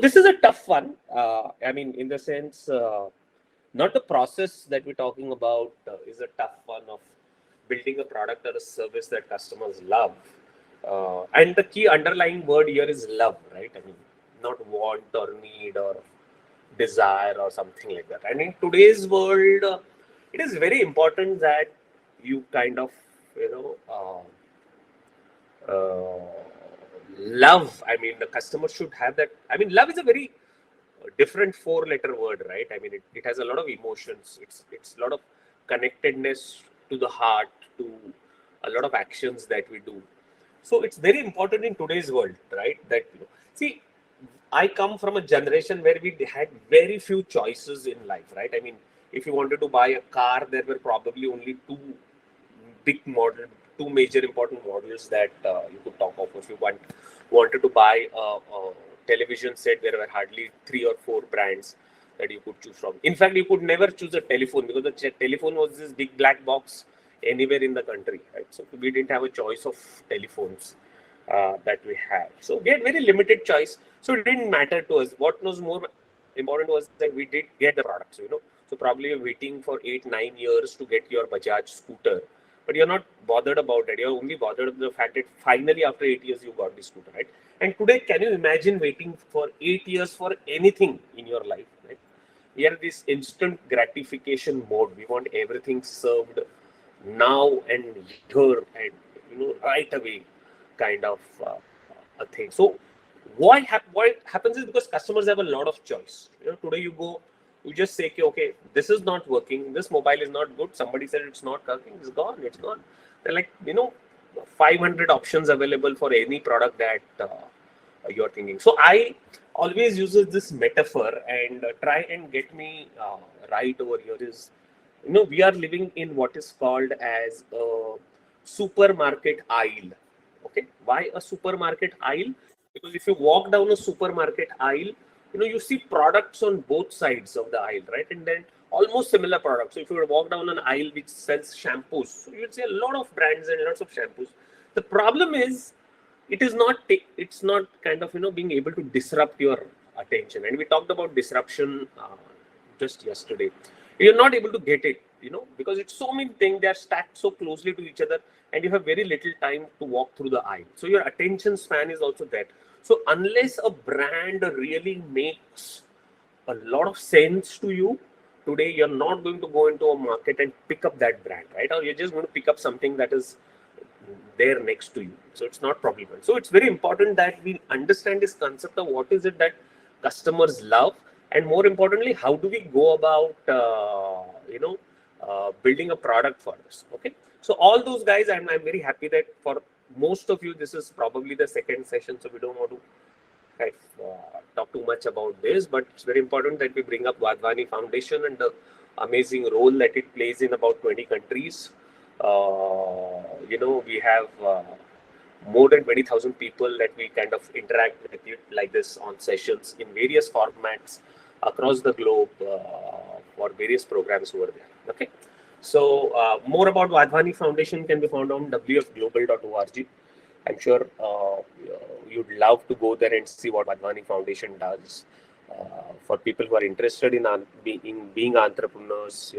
this is a tough one. I mean, in the sense, not the process that we're talking about is a tough one of building a product or a service that customers love. And the key underlying word here is love, right? I mean, not want or need or desire or something like that. And in today's world, it is very important that you kind of, you know, love. I mean, the customer should have that. I mean, love is a very different four-letter word, right? I mean, it has a lot of emotions. It's a lot of connectedness to the heart, to a lot of actions that we do. So it's very important in today's world, right? That see, I come from a generation where we had very few choices in life, right? I mean, if you wanted to buy a car, there were probably only two major important models that you could talk of. If you wanted to buy a television set, there were hardly 3 or 4 brands that you could choose from. In fact, you could never choose a telephone because the telephone was this big black box anywhere in the country, right? So we didn't have a choice of telephones that we had. So we had very limited choice. So it didn't matter to us. What was more important was that we did get the product. So, so probably you're waiting for 8-9 years to get your Bajaj scooter, but you're not bothered about it. You're only bothered with the fact that finally after 8 years you got the scooter, right? And today, can you imagine waiting for 8 years for anything in your life, right? We are this instant gratification mode. We want everything served now and here and right away, kind of a thing. So what happens is because customers have a lot of choice. Today you just say, okay, this is not working. This mobile is not good. Somebody said it's not working. It's gone. It's gone. They're like 500 options available for any product that you're thinking. So I always uses this metaphor and try and get me right over here is, we are living in what is called as a supermarket aisle. Okay, why a supermarket aisle? Because if you walk down a supermarket aisle, you see products on both sides of the aisle, right? And then almost similar products. So if you walk down an aisle which sells shampoos, so you'd see a lot of brands and lots of shampoos. The problem is it's not kind of being able to disrupt your attention. And we talked about disruption just yesterday. You're not able to get it, because it's so many things, they are stacked so closely to each other and you have very little time to walk through the aisle. So your attention span is also that. So unless a brand really makes a lot of sense to you, today you're not going to go into a market and pick up that brand, right? Or you're just going to pick up something that is there next to you. So it's not problem. So it's very important that we understand this concept of what is it that customers love, and more importantly, how do we go about building a product for us. Okay, so all those guys, I'm very happy that for most of you this is probably the second session, so we don't want to talk too much about this, but it's very important that we bring up Wadhwani Foundation and the amazing role that it plays in about 20 countries. We have more than 20,000 people that we kind of interact with like this on sessions in various formats across the globe for various programs over there. Okay, so more about Wadhwani Foundation can be found on wfglobal.org. I'm sure you'd love to go there and see what Wadhwani Foundation does for people who are interested in being entrepreneurs,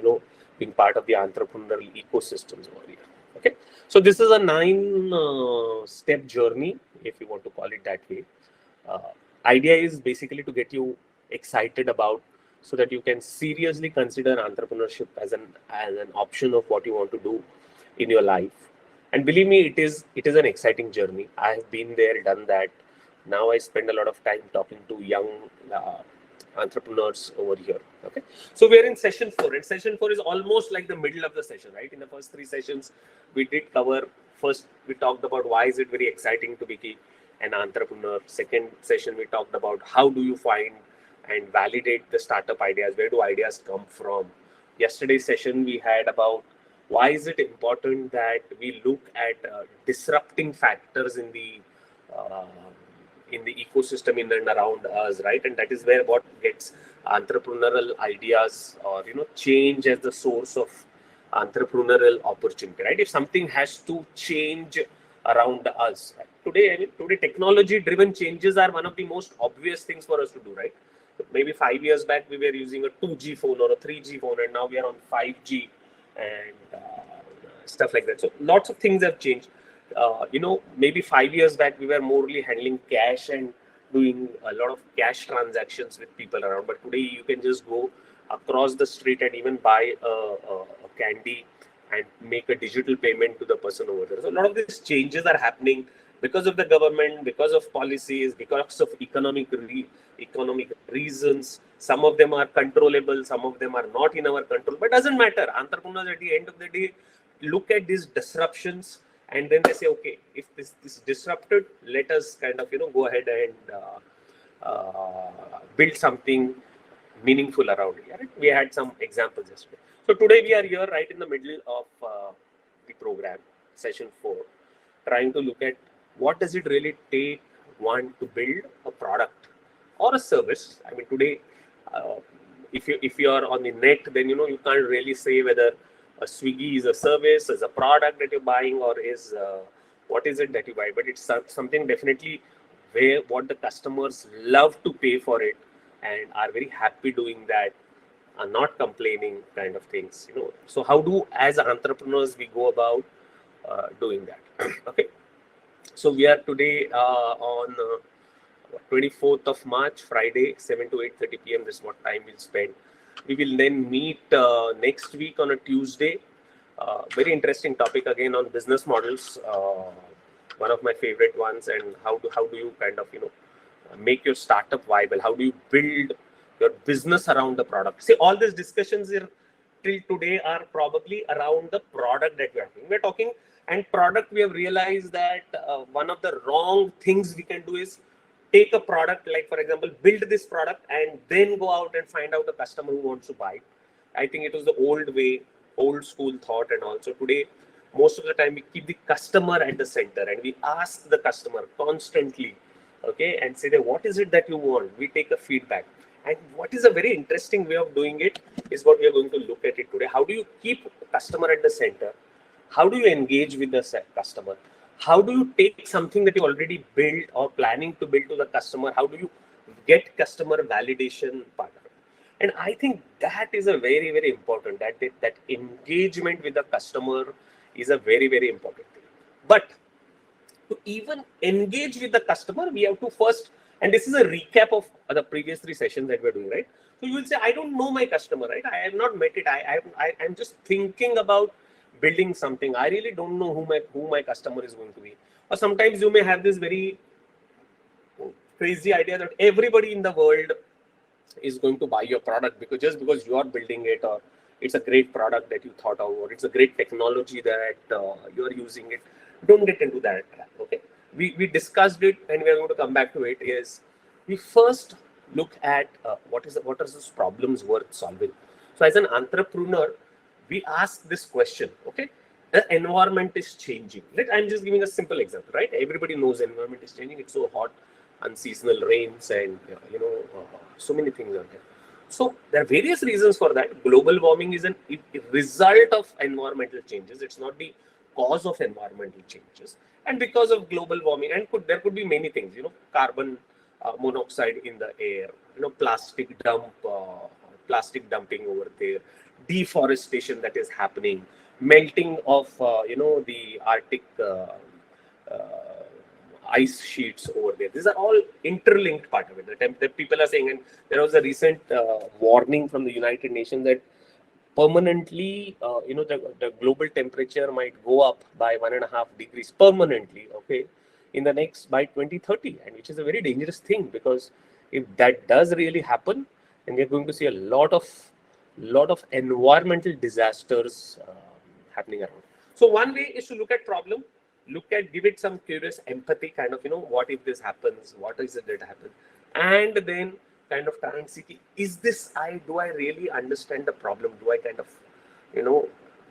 being part of the entrepreneurial ecosystems over here. Okay, so this is a 9-step journey, if you want to call it that way. Idea is basically to get you excited about, so that you can seriously consider entrepreneurship as an option of what you want to do in your life. And believe me, it is an exciting journey. I have been there, done that. Now I spend a lot of time talking to young entrepreneurs over here. Okay, so we're in session 4, and session 4 is almost like the middle of the session, right? In the first 3 sessions, we did cover. First, we talked about why is it very exciting to be an entrepreneur. Second session, we talked about how do you find and validate the startup ideas. Where do ideas come from? Yesterday's session, we had about why is it important that we look at disrupting factors in the ecosystem in and around us, right? And that is where what gets entrepreneurial ideas or change as the source of entrepreneurial opportunity, right? If something has to change around us. Right? Today, I mean, today technology-driven changes are one of the most obvious things for us to do, right? Maybe 5 years back, we were using a 2G phone or a 3G phone, and now we are on 5G and stuff like that. So lots of things have changed. Maybe 5 years back, we were morely handling cash and doing a lot of cash transactions with people around. But today, you can just go across the street and even buy a candy and make a digital payment to the person over there. So a lot of these changes are happening because of the government, because of policies, because of economic reasons. Some of them are controllable, some of them are not in our control, but doesn't matter. Entrepreneurs at the end of the day look at these disruptions and then they say, okay, if this is disrupted, let us kind of go ahead and build something meaningful around it. Right? We had some examples yesterday. So today we are here right in the middle of the program, session 4, trying to look at what does it really take one to build a product or a service. I mean, today, if you are on the net, then you can't really say whether a Swiggy is a service, is a product that you're buying, or is what is it that you buy. But it's something definitely where what the customers love to pay for it and are very happy doing that, are not complaining, kind of things. So how do, as entrepreneurs, we go about doing that? Okay. So we are today on 24th of March, Friday, 7 to 8:30 p.m. This is what time we'll spend. We will then meet next week on a Tuesday. Very interesting topic again on business models. One of my favorite ones, and how do you kind of make your startup viable? How do you build your business around the product? See, all these discussions here till today are probably around the product that we are doing. We're talking and product. We have realized that one of the wrong things we can do is take a product, like for example, build this product and then go out and find out a customer who wants to buy. I think it was the old way, old school thought, and also today, most of the time we keep the customer at the center and we ask the customer constantly, okay, and say that what is it that you want? We take a feedback. And what is a very interesting way of doing it is what we are going to look at it today. How do you keep customer at the center? How do you engage with the customer? How do you take something that you already built or planning to build to the customer? How do you get customer validation part of it? And I think that is a very, very important, that engagement with the customer is a very, very important thing. But to even engage with the customer, we have to first, and this is a recap of the previous 3 sessions that we're doing, right? So you will say, I don't know my customer, right? I have not met it. I'm just thinking about building something. I really don't know who my customer is going to be. Or sometimes you may have this very crazy idea that everybody in the world is going to buy your product because you are building it, or it's a great product that you thought of, or it's a great technology that you are using it. Don't get into that trap. Okay, we discussed it and we are going to come back to it. Is we first look at what are those problems worth solving. So as an entrepreneur, we ask this question. Okay, the environment is changing. I'm just giving a simple example, right? Everybody knows the environment is changing. It's so hot, unseasonal rains, and so many things are there. So there are various reasons for that. Global warming is a result of environmental changes. It's not the cause of environmental changes. And because of global warming, and there could be many things, carbon monoxide in the air, plastic dumping over there, deforestation that is happening, melting of, the Arctic ice sheets over there. These are all interlinked part of it. The people are saying, and there was a recent warning from the United Nations that permanently, the global temperature might go up by 1.5 degrees permanently, okay, in the next by 2030, and which is a very dangerous thing, because if that does really happen, then we're going to see a lot of environmental disasters happening around. So one way is to look at problem, give it some curious empathy, kind of, what if this happens? What is it that happens? And then kind of try and see, do I really understand the problem? Do I kind of,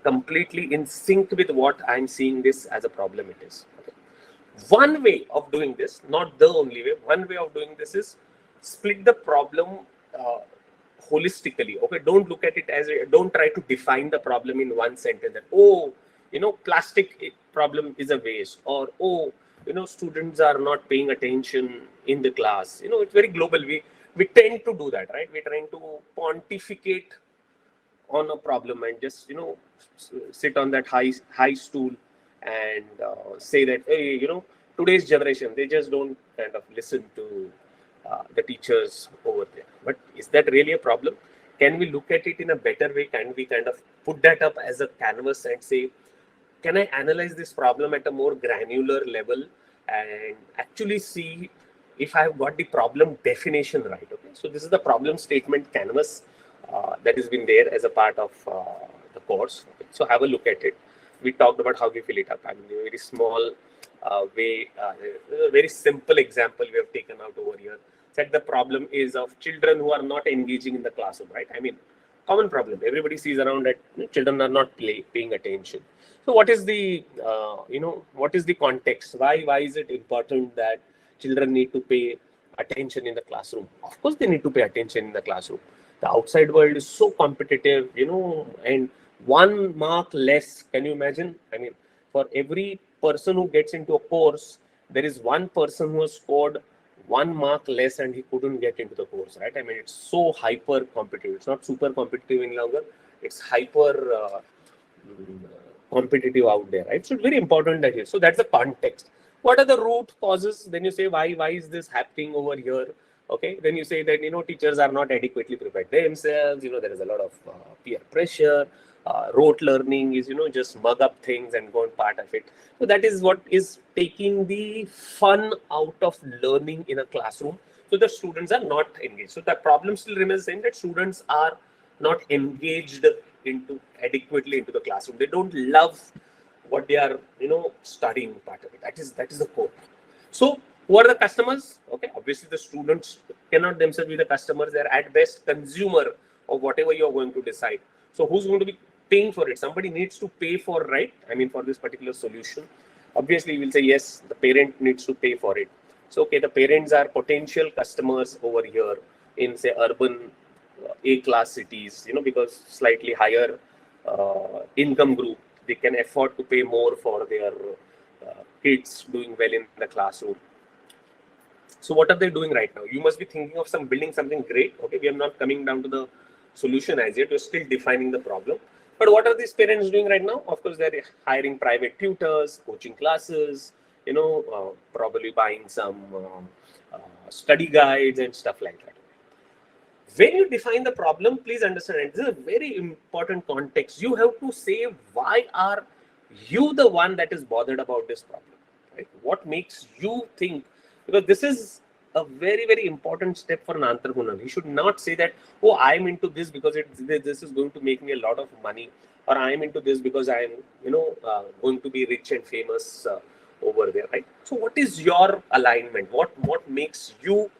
completely in sync with what I'm seeing this as a problem it is? Okay. One way of doing this, not the only way, one way of doing this is split the problem holistically. Okay, don't look at it don't try to define the problem in one sentence that, plastic problem is a waste, or oh, students are not paying attention in the class. It's very global. We tend to do that, right? We're trying to pontificate on a problem and just sit on that high stool and say that, hey, today's generation, they just don't kind of listen to the teachers over there. But is that really a problem? Can we look at it in a better way? Can we kind of put that up as a canvas and say, can I analyze this problem at a more granular level and actually see if I've got the problem definition right? Okay, so this is the problem statement canvas that has been there as a part of the course. Okay, so have a look at it. We talked about how we fill it up. I mean, a very small way, a very simple example we have taken out over here. That the problem is of children who are not engaging in the classroom, right? I mean, common problem. Everybody sees around that children are not paying attention. So what is the what is the context? Why is it important that children need to pay attention in the classroom? Of course, they need to pay attention in the classroom. The outside world is so competitive, and 1 mark less. Can you imagine? I mean, for every person who gets into a course, there is one person who has scored 1 mark less and he couldn't get into the course, right? I mean, it's so hyper competitive. It's not super competitive any longer. It's hyper competitive out there, right? So it's very important that here. So that's the context. What are the root causes? Then you say, why is this happening over here? Okay, then you say that teachers are not adequately prepared themselves. There is a lot of peer pressure. Rote learning is just mug up things and go on part of it. So that is what is taking the fun out of learning in a classroom. So the students are not engaged. So the problem still remains the same, that students are not engaged adequately into the classroom. They don't love what they are studying part of it. That is the core. So who are the customers? Okay, obviously the students cannot themselves be the customers. They're at best consumer of whatever you're going to decide. So who's going to be paying for it? Somebody needs to pay for, right? I mean, for this particular solution. Obviously, we'll say yes, the parent needs to pay for it. So okay, the parents are potential customers over here in say urban A-class cities, because slightly higher income group, they can afford to pay more for their kids doing well in the classroom. So what are they doing right now? You must be thinking of building something great. Okay, we are not coming down to the solution as yet. We're still defining the problem. But what are these parents doing right now? Of course, they're hiring private tutors, coaching classes, probably buying some study guides and stuff like that. When you define the problem, please understand, this is a very important context. You have to say, why are you the one that is bothered about this problem? Right? What makes you think? Because this is a very, very important step for an entrepreneur. He should not say that, oh, I'm into this because this is going to make me a lot of money, or I'm into this because I'm, going to be rich and famous over there, right? So what is your alignment? What makes you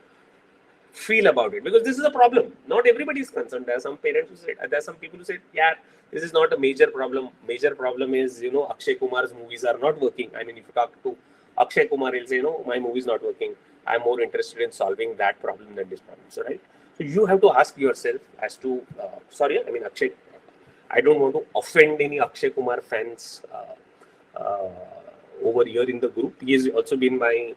feel about it? Because this is a problem. Not everybody is concerned. There are some parents who say, there are some people who say, yeah, this is not a major problem. Major problem is, Akshay Kumar's movies are not working. I mean, if you talk to Akshay Kumar, he'll say, my movie is not working. I'm more interested in solving that problem than this problem. So, right? So you have to ask yourself as to, Akshay, I don't want to offend any Akshay Kumar fans over here in the group. He has also been my,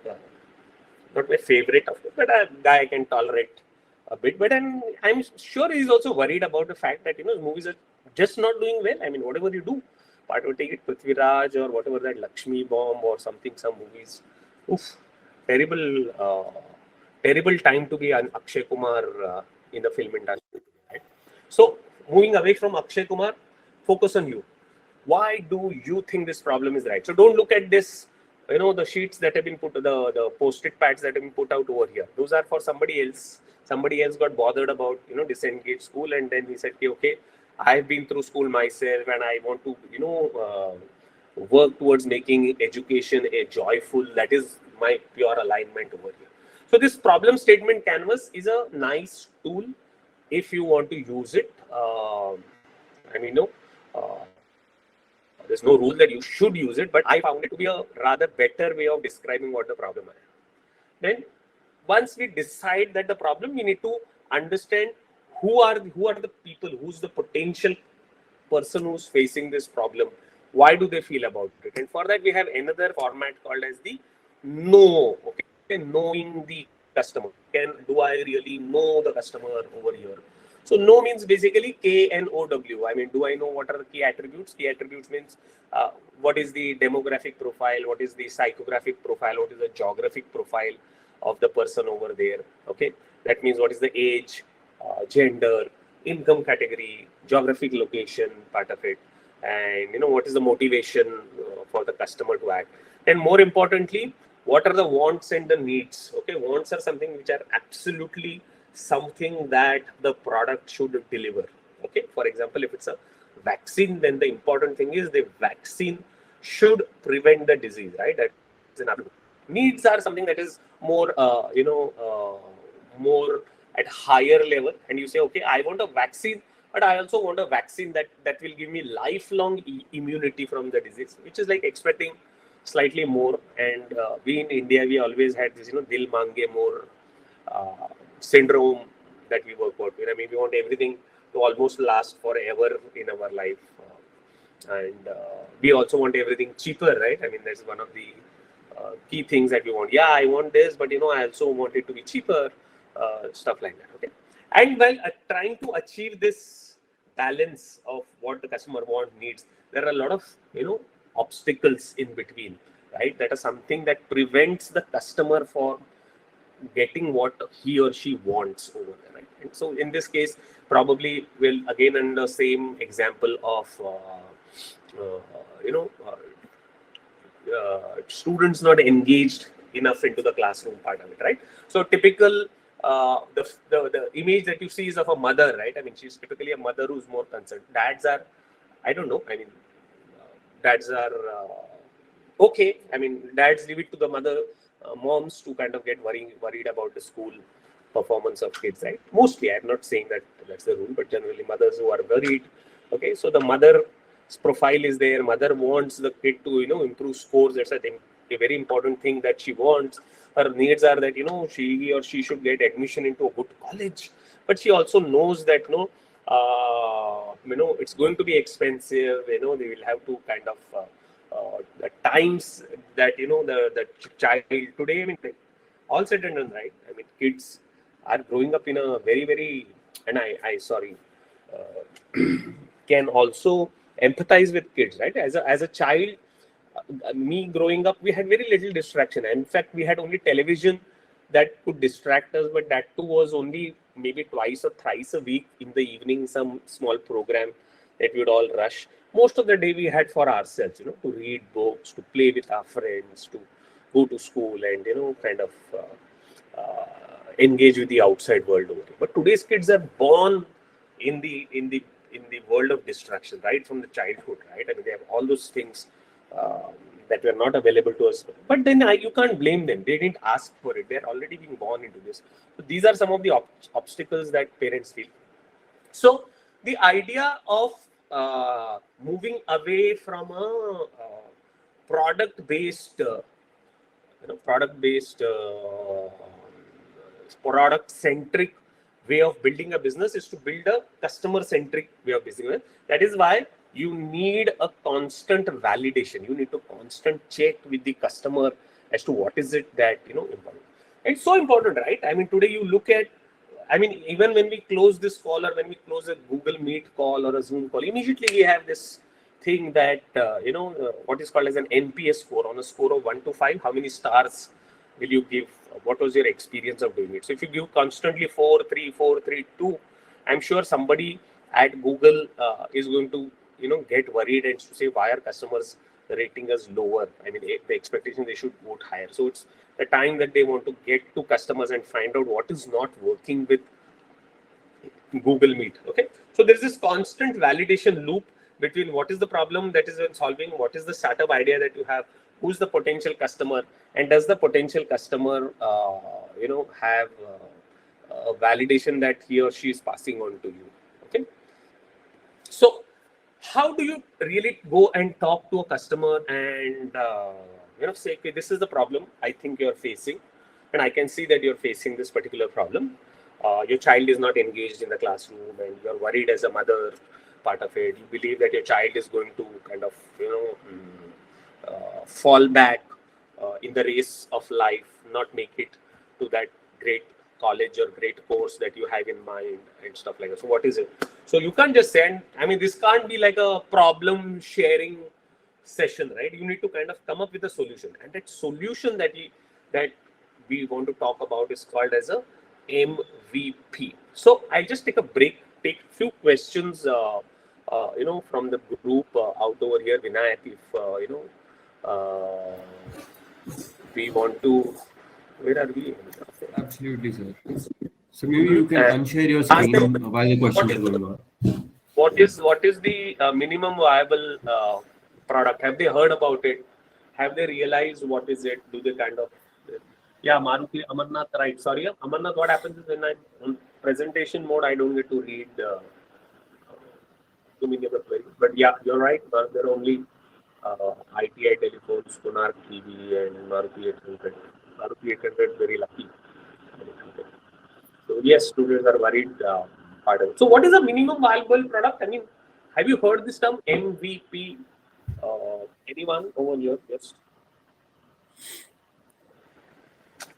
not my favorite, of course, but a guy I can tolerate a bit. But I'm sure he's also worried about the fact that, movies are just not doing well. I mean, whatever you do, whatever, take it Prithviraj or whatever, that Lakshmi Bomb or something, some movies. Oof, terrible time to be an Akshay Kumar in the film industry. Right? So, moving away from Akshay Kumar, focus on you. Why do you think this problem is right? So, don't look at this, the sheets that have been put, the post-it pads that have been put out over here. Those are for somebody else. Somebody else got bothered about, disengaged school, and then he said, okay, I've been through school myself and I want to, work towards making education a joyful. That is my pure alignment over here. So this problem statement canvas is a nice tool if you want to use it. There's no rule that you should use it, but I found it to be a rather better way of describing what the problem is. Then once we decide that the problem, we need to understand who are the people, who's the potential person who's facing this problem, Why do they feel about it? And for that, we have another format called as the know. Okay, knowing the customer. Do I really know the customer over here? So know means basically KNOW. I mean, do I know what are the key attributes? Key attributes means what is the demographic profile, what is the psychographic profile, what is the geographic profile of the person over there. Okay, that means what is the age, gender, income category, geographic location, part of it, and what is the motivation for the customer to act, and more importantly, what are the wants and the needs. Okay, wants are something which are absolutely something that the product should deliver. Okay, for example, if it's a vaccine, then the important thing is the vaccine should prevent the disease, right? That's another. Needs are something that is more more at higher level, and you say, okay, I want a vaccine, but I also want a vaccine that will give me lifelong immunity from the disease, which is like expecting slightly more. And we in India, we always had this dil mange more syndrome that we work out with. I mean, we want everything to almost last forever in our life, and we also want everything cheaper, right? I mean, that's one of the key things that we want. Yeah, I want this, but I also want it to be cheaper, stuff like that. Okay, and while trying to achieve this balance of what the customer wants, needs, there are a lot of obstacles in between, right? That is something that prevents the customer for getting what he or she wants over there, right? And so in this case, probably we'll again in the same example of students not engaged enough into the classroom part of it, right? So typical the image that you see is of a mother, right? I mean, she's typically a mother who's more concerned. Dads are, I don't know. I mean, dads are okay. I mean, dads leave it to the mother, moms to kind of get worried about the school performance of kids, right? Mostly, I'm not saying that that's the rule, but generally mothers who are worried. Okay, so the mother's profile is there. Mother wants the kid to improve scores. That's a very important thing that she wants. Her needs are that he or she should get admission into a good college, but she also knows that it's going to be expensive. They will have to kind of the times that the child today. I mean, all said and done, right? I mean, kids are growing up in a very, and I sorry, can also empathize with kids, right? As a child, me growing up, we had very little distraction. In fact, we had only television that could distract us, but that too was only maybe twice or thrice a week in the evening, some small program that we would all rush. Most of the day we had for ourselves, to read books, to play with our friends, to go to school, and kind of engage with the outside world over here. But today's kids are born in the world of distraction, right from the childhood, right? I mean, they have all those things that were not available to us. But then you can't blame them. They didn't ask for it. They're already being born into this. So these are some of the obstacles that parents feel. So the idea of moving away from a product-based, product-centric way of building a business is to build a customer-centric way of business. That is why you need a constant validation. You need to constant check with the customer as to what is it that important. It's so important, right? I mean, today you look at, I mean, even when we close this call or when we close a Google Meet call or a Zoom call, immediately we have this thing that what is called as an NPS score. On a score of 1 to 5, how many stars will you give? What was your experience of doing it? So if you give constantly 4, 3, 4, 3, 2, I'm sure somebody at Google is going to get worried and say, why are customers rating us lower? I mean, the expectation they should vote higher. So it's the time that they want to get to customers and find out what is not working with Google Meet. Okay, so there's this constant validation loop between what is the problem that is solving, what is the startup idea that you have, who's the potential customer, and does the potential customer have a validation that he or she is passing on to you. Okay, so how do you really go and talk to a customer and say, okay, this is the problem I think you're facing, and I can see that you're facing this particular problem. Your child is not engaged in the classroom, and you're worried as a mother part of it. You believe that your child is going to kind of, fall back in the race of life, not make it to that great college or great course that you have in mind and stuff like that. So what is it? So you can't just send, I mean, this can't be like a problem sharing session, right? You need to kind of come up with a solution. And that solution that we want to talk about is called as a MVP. So I'll just take a break, take few questions, from the group out over here, Vinayak, if, we want to, where are we? Absolutely, sir. So maybe you can unshare your screen while the questions are going on. What is the minimum viable product? Have they heard about it? Have they realized what is it? Do they kind of, yeah, Maruti, Amarnath, right? Sorry, Amarnath, what happens is when I'm on presentation mode, I don't get to read too many of the queries. But yeah, you're right. There are only ITI telephones, Konark TV, and Maruti 800. Maruti 800 is very lucky. So yes, students are worried. So what is a minimum viable product? I mean, have you heard this term MVP? Anyone over here?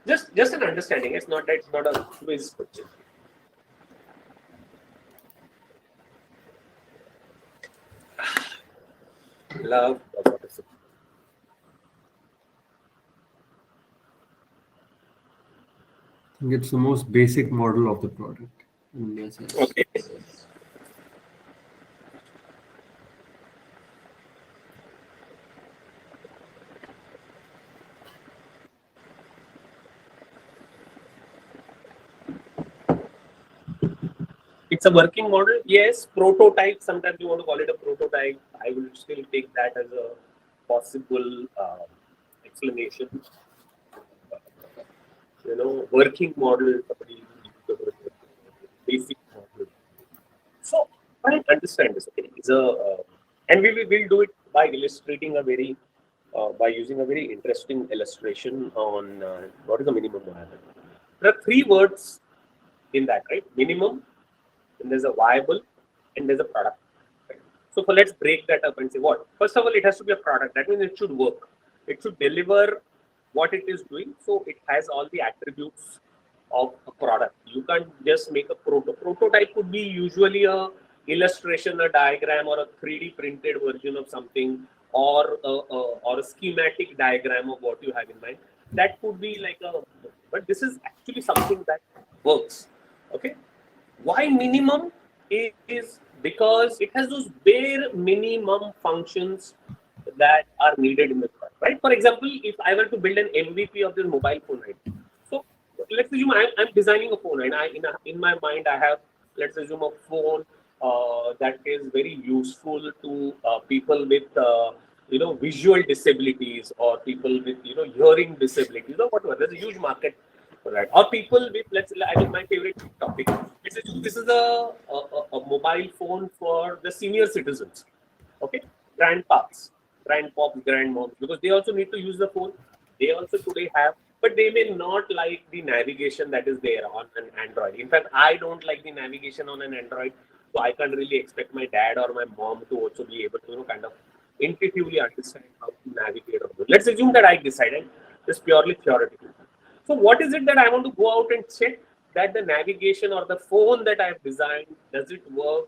Just an understanding. It's not a quiz question. Love. I think it's the most basic model of the product. Okay. It's a working model, yes. Prototype, sometimes you want to call it a prototype. I will still take that as a possible explanation. Working model, basic model. So I understand this. Okay, and we will do it by illustrating by using a very interesting illustration on what is the minimum viable. There are three words in that, right? Minimum, and there's a viable, and there's a product. Right? So let's break that up and say what. First of all, it has to be a product. That means it should work. It should deliver what it is doing. So it has all the attributes of a product. You can't just make a prototype. Could be usually a illustration, a diagram, or a 3D printed version of something, or a schematic diagram of what you have in mind. That could be like but this is actually something that works. Okay. Why minimum is because it has those bare minimum functions that are needed in the product, right? For example, if I were to build an MVP of this mobile phone, right? So let's assume I'm designing a phone, and in my mind I have, let's assume, a phone that is very useful to people with visual disabilities, or people with hearing disabilities, or whatever. There's a huge market for that. Or people with, I mean, my favorite topic. This is a mobile phone for the senior citizens. Okay, grandpas, grandmoms, because they also need to use the phone. They also today have, but they may not like the navigation that is there on an Android. In fact, I don't like the navigation on an Android, so I can't really expect my dad or my mom to also be able to kind of intuitively understand how to navigate. Let's assume that I decided this purely theoretical. So what is it that I want to go out and check? That the navigation or the phone that I have designed, does it work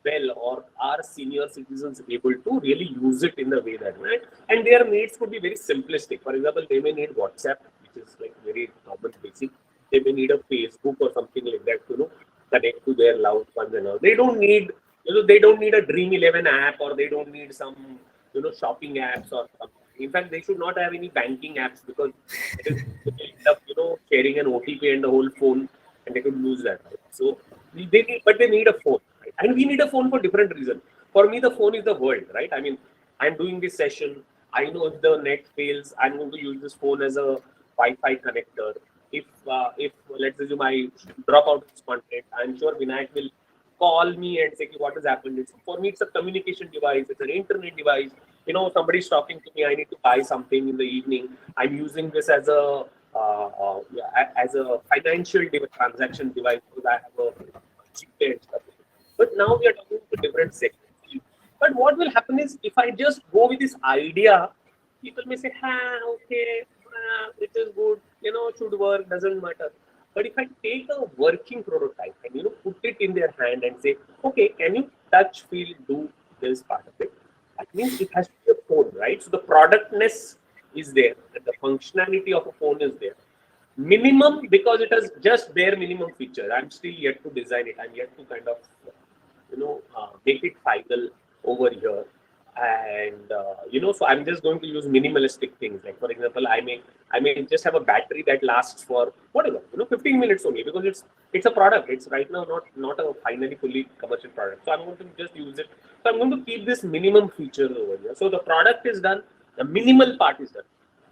well, or are senior citizens able to really use it in the way that, right? And their needs could be very simplistic. For example, they may need WhatsApp, which is like very common basic. They may need a Facebook or something like that to connect to their loved ones and all. They don't need a Dream 11 app, or they don't need some shopping apps or something. In fact, they should not have any banking apps, because it is end up sharing an OTP and the whole phone, and they could lose that. Right? So they need a phone, right? And we need a phone for different reasons. For me, the phone is the world, right? I mean, I'm doing this session. I know if the net fails, I'm going to use this phone as a Wi-Fi connector. If let's assume I drop out this content, I'm sure Vinayak will call me and say what has happened. For me, it's a communication device. It's an internet device. Somebody's talking to me. I need to buy something in the evening. I'm using this as a financial transaction device, because I have a cheap and stuff. But now we are talking to different sectors. But what will happen is if I just go with this idea, people may say, okay, it is good, should work, doesn't matter. But if I take a working prototype and put it in their hand and say, okay, can you touch, feel, do this part of it? That means it has to be a phone, right? So the productness is there, and the functionality of a phone is there. Minimum, because it has just bare minimum feature. I'm still yet to design it. I'm yet to kind of make it final over here. And so I'm just going to use minimalistic things. Like for example, I may just have a battery that lasts for whatever 15 minutes only, because it's a product. It's right now not a finally fully commercial product. So I'm going to just use it. So I'm going to keep this minimum feature over here. So the product is done. The minimal part is done.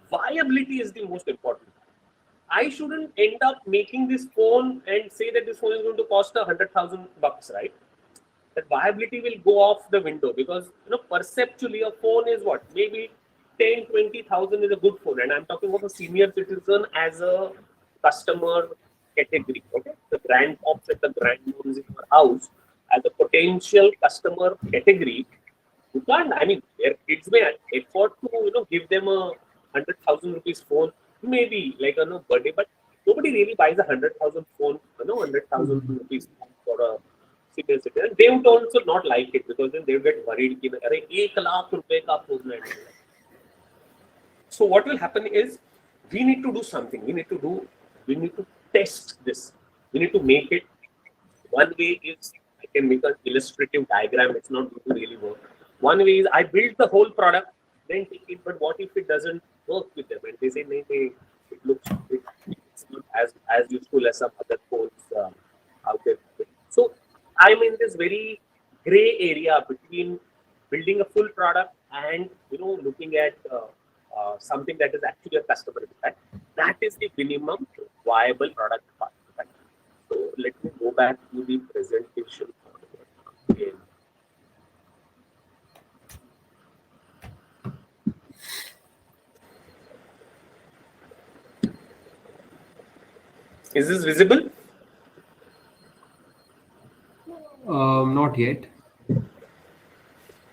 Viability is the most important. I shouldn't end up making this phone and say that this phone is going to cost $100,000, right? That viability will go off the window, because perceptually a phone is what, maybe 10-20,000 is a good phone, and I'm talking about a senior citizen as a customer category. Okay, the grand pops and the grand moms in your house as a potential customer category. You can't. I mean, their kids may afford to give them a 100,000 rupees phone, maybe like a birthday, but nobody really buys a 100,000 phone, 100,000 rupees phone for a senior citizen. They would also not like it, because then they would get worried. कि अरे 1 लाख रुपए का phone है. So what will happen is we need to do something. We need to test this. We need to make it. One way is I can make an illustrative diagram. It's not going to really work. One way is I build the whole product, then take it. But what if it doesn't work with them? And they say, no, it looks it's not as useful as some other phones out there. So I'm in this very gray area between building a full product and looking at something that is actually a customer impact. That is the minimum viable product part. So let me go back to the presentation again. Is this visible? Not yet.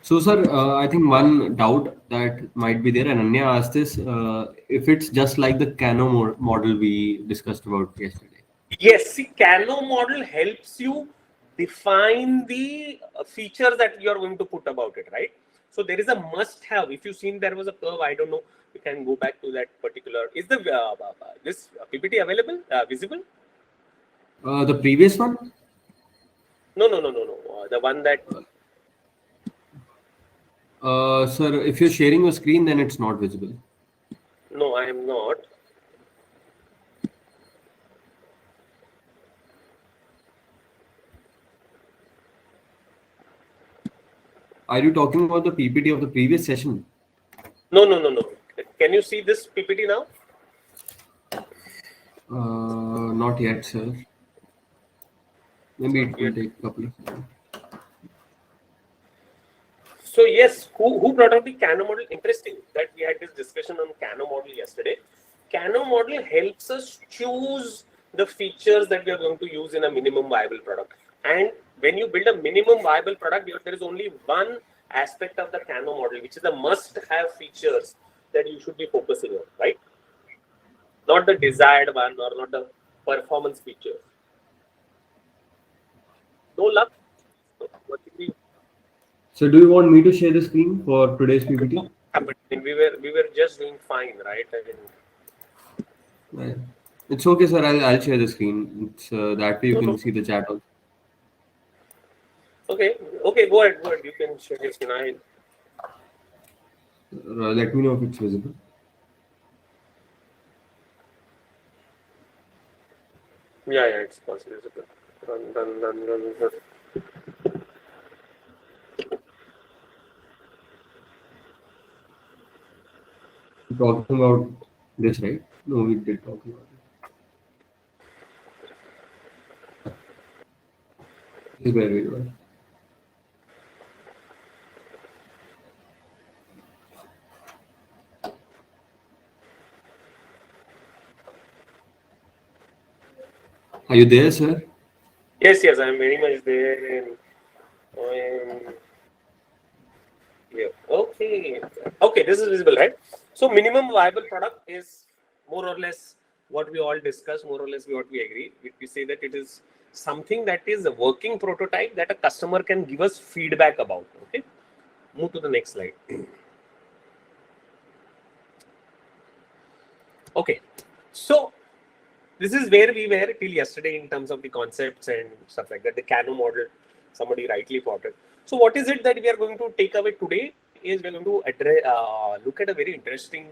So, sir, I think one doubt that might be there, and Anya asked this, if it's just like the Cano model we discussed about yesterday. Yes, see, Cano model helps you define the features that you are going to put about it, right? So there is a must-have. If you've seen there was a curve, I don't know. We can go back to that particular. Is the this PPT available, visible? The previous one? No. The one that. Sir, if you're sharing your screen, then it's not visible. No, I am not. Are you talking about the PPT of the previous session? No. Can you see this PPT now? Not yet, sir. Maybe it will take a couple of seconds. So yes, who brought up the Cano model? Interesting that we had this discussion on Cano model yesterday. Cano model helps us choose the features that we are going to use in a minimum viable product. And when you build a minimum viable product, there is only one aspect of the Cano model, which is the must-have features that you should be focusing on, right? Not the desired one or not the performance features. No luck. So, do you want me to share the screen for today's PPT? But we were just doing fine, right? It's okay, sir. I'll share the screen. It's that way you can see the chat also. Okay, go ahead. You can share your screen. Let me know if it's visible. Yeah, it's possible. Done. Talking about this, right? No, we did talk about it. This is where we were. Are you there, sir? Yes, I'm very much there. Yeah. Okay. Okay. This is visible, right? So minimum viable product is more or less what we all discuss. More or less what we agree. We say that it is something that is a working prototype that a customer can give us feedback about. Okay. Move to the next slide. Okay. So this is where we were till yesterday in terms of the concepts and stuff like that. The Kano model, somebody rightly plotted. So what is it that we are going to take away today is we are going to look at a very interesting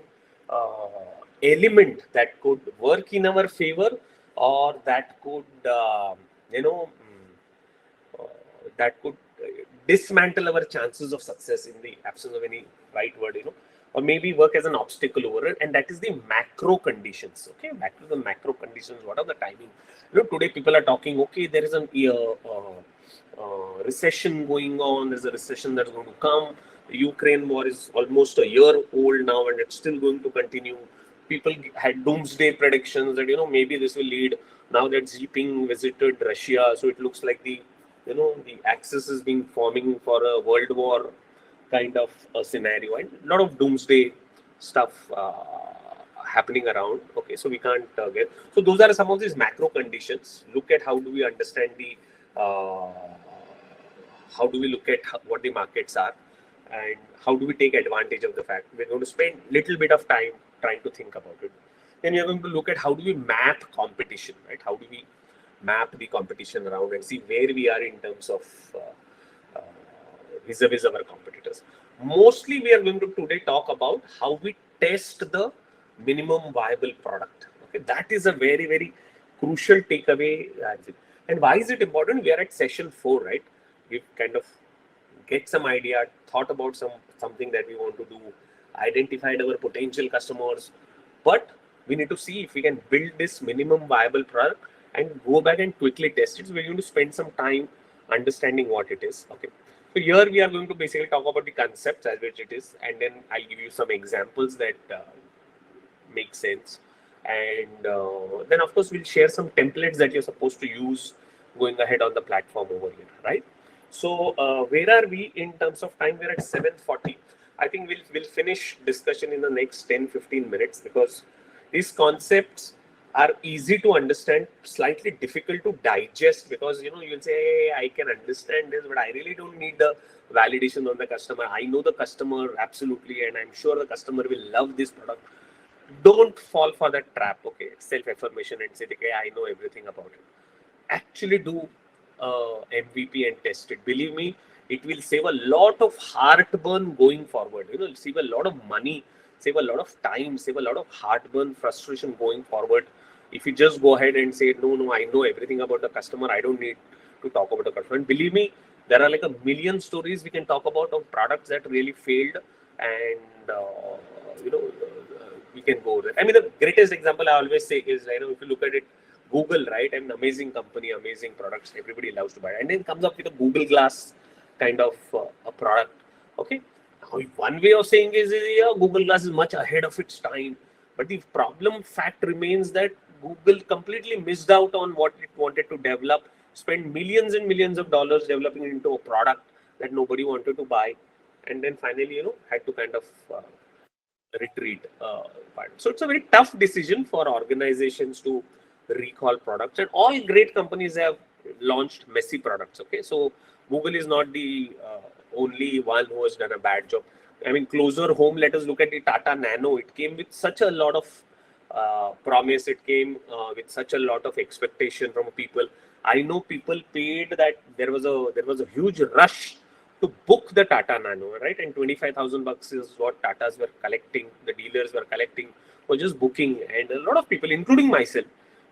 element that could work in our favor or that could, that could dismantle our chances of success in the absence of any right word, or maybe work as an obstacle over it, and that is the macro conditions. Okay, back to the macro conditions. What are the timing? Today people are talking. Okay, there is an recession going on. There's a recession that's going to come. The Ukraine war is almost a year old now, and it's still going to continue. People had doomsday predictions that maybe this will lead. Now that Xi Jinping visited Russia, so it looks like the axis is being forming for a world war kind of a scenario, and a lot of doomsday stuff happening around. Okay, so we can't get. So those are some of these macro conditions. Look at how do we understand the uh, how do we look at what the markets are, and how do we take advantage of the fact we're going to spend little bit of time trying to think about it. Then we are going to look at how do we map competition, right? How do we map the competition around and see where we are in terms of uh, vis-a-vis our competitors. Mostly, we are going to today talk about how we test the minimum viable product. Okay, that is a very very crucial takeaway. And why is it important? We are at session 4, right? We've kind of get some idea, thought about something that we want to do, identified our potential customers, but we need to see if we can build this minimum viable product and go back and quickly test it. So we're going to spend some time understanding what it is. Okay. So here we are going to basically talk about the concepts as which it is, and then I'll give you some examples that make sense. And then of course we'll share some templates that you're supposed to use going ahead on the platform over here, right? So where are we in terms of time? We're at 7:40. I think we'll finish discussion in the next 10-15 minutes because these concepts are easy to understand, slightly difficult to digest because you'll say, hey, I can understand this, but I really don't need the validation on the customer. I know the customer absolutely, and I'm sure the customer will love this product. Don't fall for that trap. Okay, self-affirmation and say, okay, I know everything about it. Actually do MVP and test it. Believe me, it will save a lot of heartburn going forward. Save a lot of money, save a lot of time, save a lot of heartburn, frustration going forward. If you just go ahead and say, no, no, I know everything about the customer, I don't need to talk about the customer. And believe me, there are like a million stories we can talk about of products that really failed, and we can go there. I mean, the greatest example I always say is, if you look at it, Google, right? An amazing company, amazing products, everybody loves to buy it. And then comes up with a Google Glass kind of a product. Okay. Now, one way of saying is, yeah, Google Glass is much ahead of its time. But the problem fact remains that Google completely missed out on what it wanted to develop, spent millions and millions of dollars developing into a product that nobody wanted to buy. And then finally, had to kind of retreat. So it's a very tough decision for organizations to recall products, and all great companies have launched messy products. Okay, so Google is not the only one who has done a bad job. I mean, closer home, let us look at the Tata Nano. It came with such a lot of promise. It came with such a lot of expectation from people. I know people paid that. There was a huge rush to book the Tata Nano, right? And 25,000 bucks is what Tatas were collecting, the dealers were collecting for just booking. And a lot of people, including myself,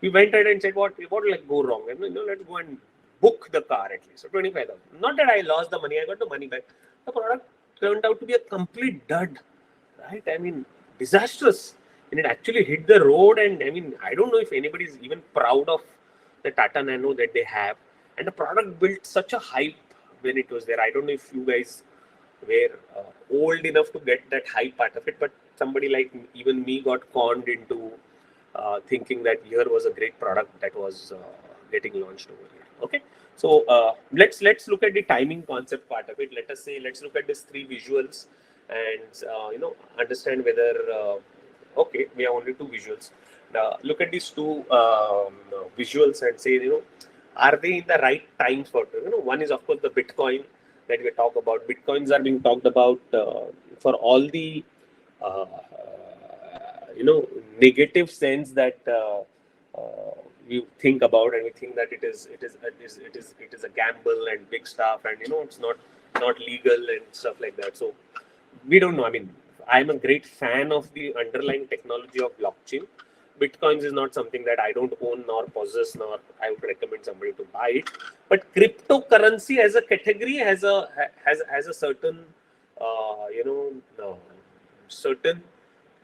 we went ahead and said, what will like go wrong? And let's go and book the car at least. So 25,000. Not that I lost the money, I got the money back. The product turned out to be a complete dud, right? I mean, disastrous. And it actually hit the road. And I mean, I don't know if anybody is even proud of the Tata Nano that they have. And the product built such a hype when it was there. I don't know if you guys were old enough to get that hype part of it, but somebody like even me got conned into thinking that here was a great product that was getting launched over here. Okay, so let's look at the timing concept part of it. Let us say let's look at these three visuals and understand whether okay, we have only two visuals. Now look at these two visuals and say, are they in the right time for one is of course the Bitcoin that we talk about. Bitcoins are being talked about for all the uh, negative sense that we think about, and we think that it is a gamble and big stuff, and it's not legal and stuff like that. So we don't know. I mean, I'm a great fan of the underlying technology of blockchain. Bitcoins is not something that I don't own nor possess, nor I would recommend somebody to buy it. But cryptocurrency as a category has a certain certain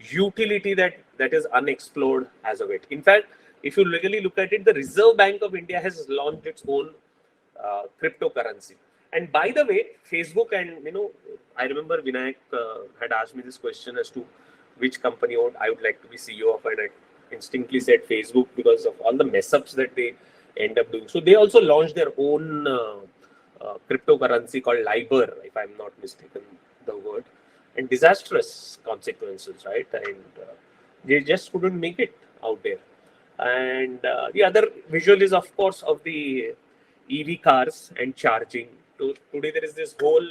utility that is unexplored as of yet. In fact, if you really look at it, the Reserve Bank of India has launched its own cryptocurrency. And by the way, Facebook and I remember Vinayak had asked me this question as to which company I would like to be CEO of, and I instinctively said Facebook because of all the mess ups that they end up doing. So they also launched their own cryptocurrency called Libor, if I'm not mistaken, the word, and disastrous consequences, right? And they just couldn't make it out there. And the other visual is, of course, of the EV cars and charging. Today, there is this whole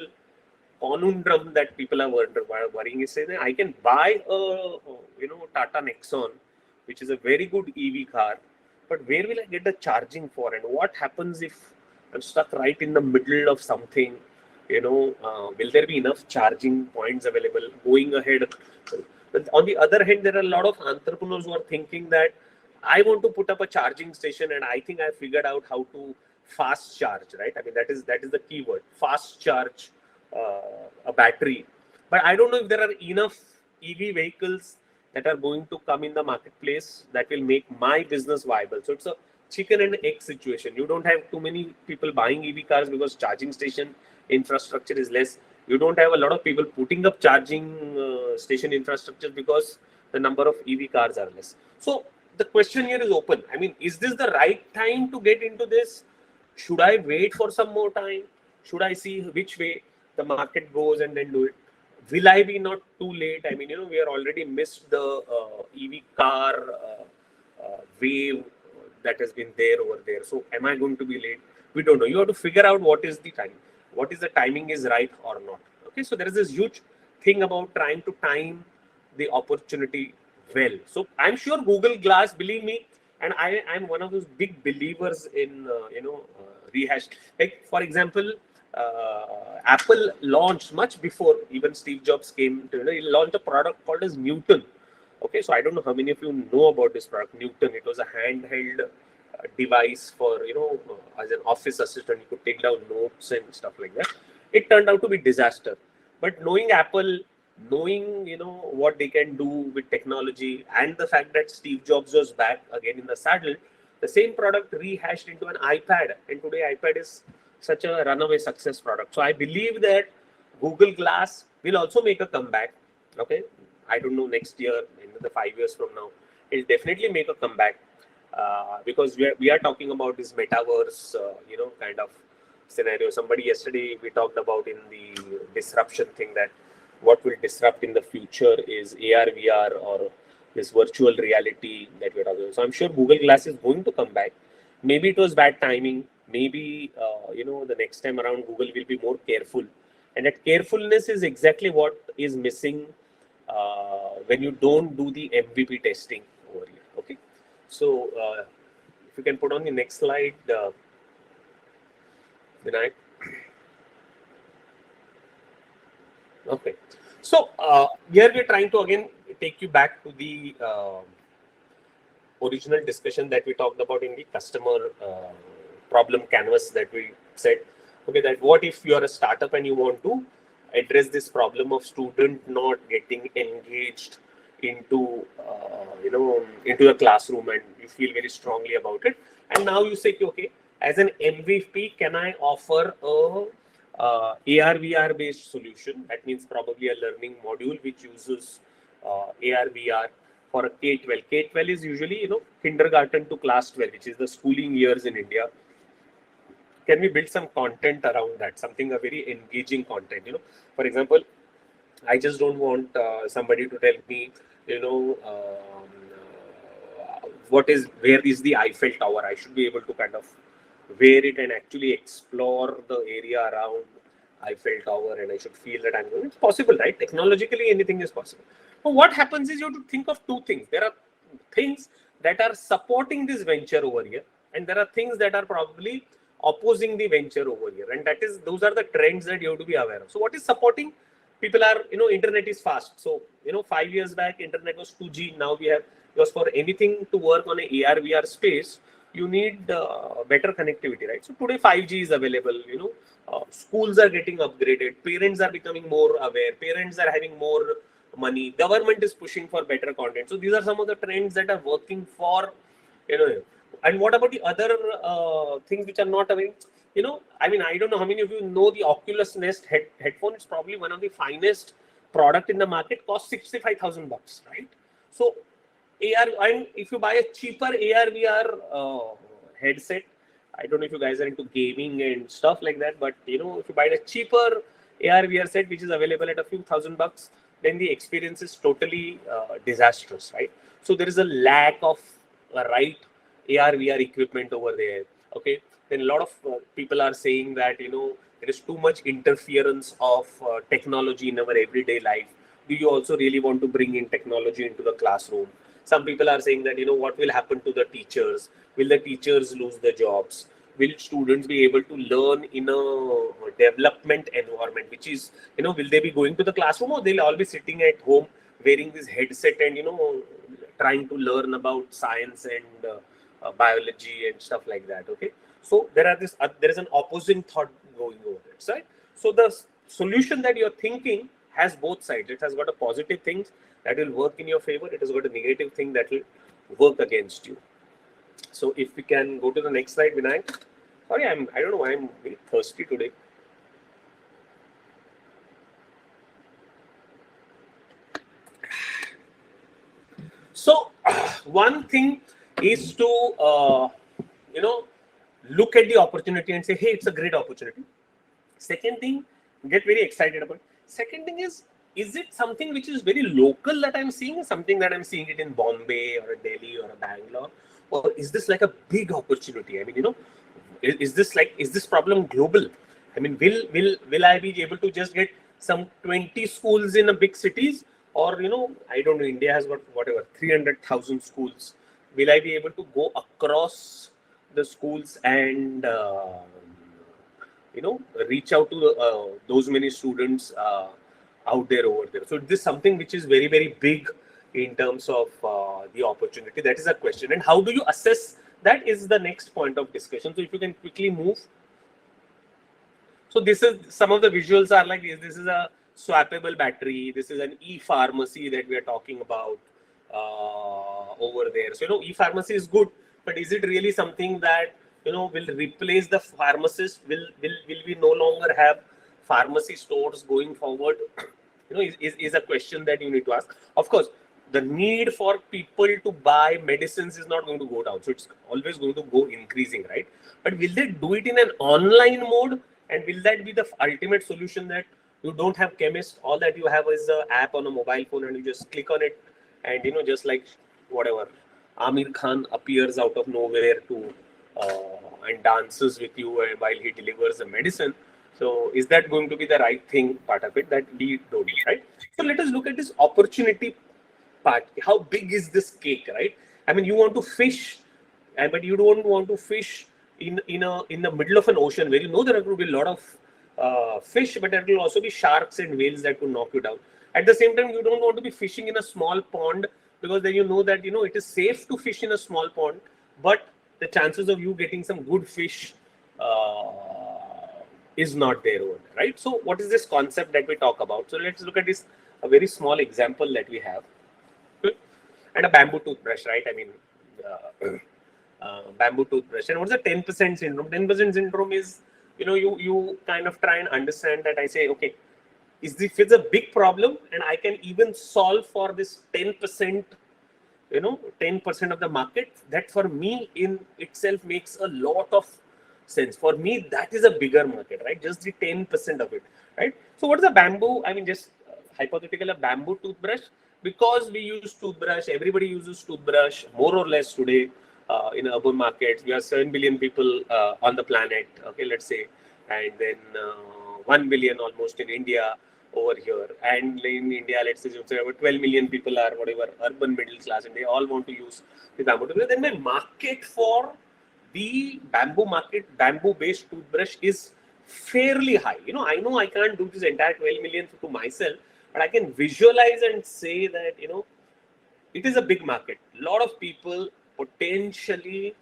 conundrum that people are worrying is saying I can buy a Tata Nexon, which is a very good EV car, but where will I get the charging for? And what happens if I'm stuck right in the middle of something? Will there be enough charging points available going ahead? But on the other hand, there are a lot of entrepreneurs who are thinking that I want to put up a charging station, and I think I figured out how to fast charge. Right? I mean, that is the keyword: fast charge a battery. But I don't know if there are enough EV vehicles that are going to come in the marketplace that will make my business viable. So it's a chicken and egg situation. You don't have too many people buying EV cars because charging station infrastructure is less. You don't have a lot of people putting up charging station infrastructure because the number of EV cars are less. So the question here is open. I mean, is this the right time to get into this? Should I wait for some more time? Should I see which way the market goes and then do it? Will I be not too late? I mean, we are already missed the EV car wave that has been there over there. So am I going to be late? We don't know. You have to figure out what is the time. What is the timing is right or not. Okay, so there is this huge thing about trying to time the opportunity well. So I'm sure Google Glass, believe me, and I'm one of those big believers in rehash. Like for example, Apple launched much before even Steve Jobs came to, he launched a product called as Newton. Okay, so I don't know how many of you know about this product, Newton. It was a handheld device for, as an office assistant, you could take down notes and stuff like that. It turned out to be disaster. But knowing Apple, knowing, what they can do with technology, and the fact that Steve Jobs was back again in the saddle, the same product rehashed into an iPad. And today iPad is such a runaway success product. So I believe that Google Glass will also make a comeback. Okay, I don't know, next year, in the 5 years from now, it'll definitely make a comeback because we are talking about this metaverse, kind of scenario. Somebody yesterday we talked about in the disruption thing that what will disrupt in the future is AR, VR, or this virtual reality that we're talking about. So I'm sure Google Glass is going to come back. Maybe it was bad timing. Maybe the next time around Google will be more careful, and that carefulness is exactly what is missing when you don't do the MVP testing over here. Okay, so if you can put on the next slide, Vinayak. Okay, so here we're trying to again take you back to the original discussion that we talked about in the customer problem canvas that we said. Okay, that what if you are a startup and you want to address this problem of student not getting engaged into into the classroom, and you feel very strongly about it, and now you say, okay, as an MVP, can I offer a AR VR based solution? That means probably a learning module which uses AR VR for a K-12. K-12 is usually kindergarten to class 12, which is the schooling years in India. can we build some content around that, something a very engaging content, for example, I just don't want somebody to tell me, you know, where is the Eiffel Tower. I should be able to kind of wear it and actually explore the area around Eiffel Tower, and I should feel that I'm going. It's possible, right? Technologically, anything is possible. But what happens is you have to think of two things. There are things that are supporting this venture over here, and there are things that are probably opposing the venture over here, and those are the trends that you have to be aware of. So, what is supporting? People are, internet is fast. So, 5 years back, internet was 2G. Now we have, because for anything to work on a AR VR space, you need better connectivity, right? So today 5G is available. Schools are getting upgraded. Parents are becoming more aware. Parents are having more money. Government is pushing for better content. So these are some of the trends that are working for, And what about the other things which are not available? I don't know how many of you know the Oculus Nest headphone. It's probably one of the finest product in the market. Costs $65,000, right? So AR, and if you buy a cheaper AR VR headset, I don't know if you guys are into gaming and stuff like that, but if you buy a cheaper AR VR set which is available at a few $1,000, then the experience is totally disastrous, right? So there is a lack of right AR VR equipment over there. Okay, then a lot of people are saying that there is too much interference of technology in our everyday life. Do you also really want to bring in technology into the classroom? Some people are saying that, what will happen to the teachers? Will the teachers lose their jobs? Will students be able to learn in a development environment, which is, will they be going to the classroom, or they'll all be sitting at home wearing this headset and, trying to learn about science and biology and stuff like that. Okay. So there is an opposing thought going over it, right? So the solution that you're thinking has both sides. It has got a positive thing that will work in your favor. It has got a negative thing that will work against you. So if we can go to the next slide, Vinayak. Sorry, I don't know why I'm very thirsty today. So one thing is to look at the opportunity and say, hey, it's a great opportunity. Second thing, get very excited about it. Second thing is it something which is very local that I'm seeing, something that I'm seeing it in Bombay or a Delhi or a Bangalore, or is this like a big opportunity? I mean, is this problem global? I mean, will I be able to just get some 20 schools in a big cities, or I don't know, India has got whatever 300,000 schools. Will I be able to go across the schools and reach out to those many students out there over there? So this is something which is very, very big in terms of the opportunity. That is a question. And how do you assess that is the next point of discussion. So if you can quickly move. So this is, some of the visuals are like this. This is a swappable battery. This is an e-pharmacy that we are talking about over there. So, e-pharmacy is good, but is it really something that, will replace the pharmacist? Will we no longer have pharmacy stores going forward? Is a question that you need to ask. Of course, the need for people to buy medicines is not going to go down. So it's always going to go increasing, right? But will they do it in an online mode? And will that be the ultimate solution, that you don't have chemists? All that you have is an app on a mobile phone and you just click on it, and just like whatever, Amir Khan appears out of nowhere to and dances with you while he delivers the medicine. So is that going to be the right thing, part of it, that we don't, right? So let us look at this opportunity part. How big is this cake, right? I mean, you want to fish, but you don't want to fish in the middle of an ocean where there will be a lot of fish, but there will also be sharks and whales that will knock you down. At the same time, you don't want to be fishing in a small pond, because then that it is safe to fish in a small pond, but the chances of you getting some good fish is not there over there, right? So what is this concept that we talk about? So let's look at this, a very small example that we have, and a bamboo toothbrush, right? I mean, bamboo toothbrush. And what's the 10% syndrome? 10% syndrome is, you kind of try and understand that. I say, okay, if it's a big problem and I can even solve for this 10%, 10% of the market, that for me in itself makes a lot of sense. For me, that is a bigger market, right? Just the 10% of it, right? So what is a bamboo? I mean, just hypothetical, a bamboo toothbrush. Because we use toothbrush, everybody uses toothbrush more or less today in urban markets. We are 7 billion people on the planet, okay, let's say, and then 1 billion almost in India over here. And in India, let's say about 12 million people are whatever urban middle class, and they all want to use the bamboo toothbrush. Then my market for the bamboo based toothbrush is fairly high. I know I can't do this entire 12 million to myself, but I can visualize and say that, it is a big market. A lot of people potentially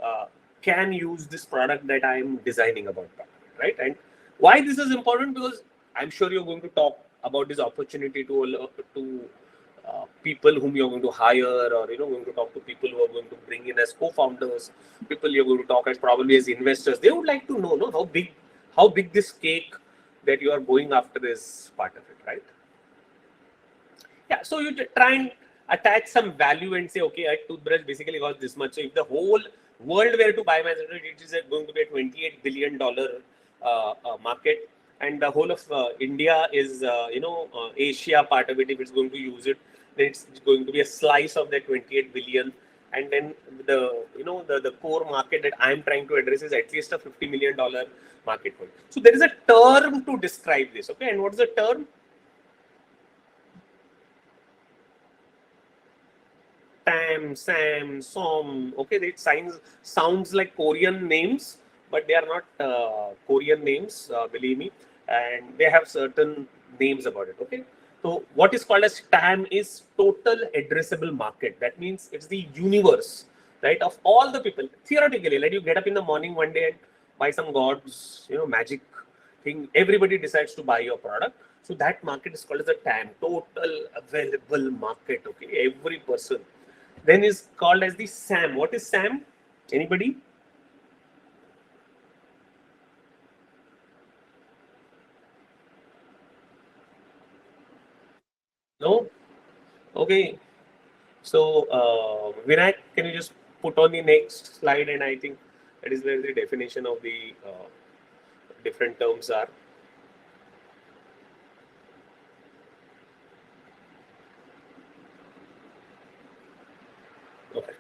uh, can use this product that I'm designing about, right? And why this is important? Because I'm sure you're going to talk about this opportunity to people whom you're going to hire, or going to talk to people who are going to bring in as co-founders, people you're going to talk as probably as investors. They would like to know, no, how big this cake that you are going after is part of it, right? Yeah, so you try and attach some value and say, okay, a toothbrush basically costs this much. So if the whole world were to buy my toothbrush, it is going to be a $28 billion market, and the whole of India is, Asia part of it. If it's going to use it, then it's going to be a slice of that 28 billion. And then the core market that I'm trying to address is at least a $50 million market for it. So there is a term to describe this, okay? And what is the term? Tam, Sam, Som. Okay, it sounds like Korean names, but they are not Korean names, believe me, and they have certain names about it. Okay, so what is called as TAM is total addressable market. That means it's the universe, right, of all the people. Theoretically, let you get up in the morning one day and buy some god's, magic thing. Everybody decides to buy your product. So that market is called as a TAM, total available market. Okay, every person then is called as the SAM. What is SAM? Anybody? No? Okay. So, Vinayak, can you just put on the next slide? And I think that is where the definition of the different terms are. Okay.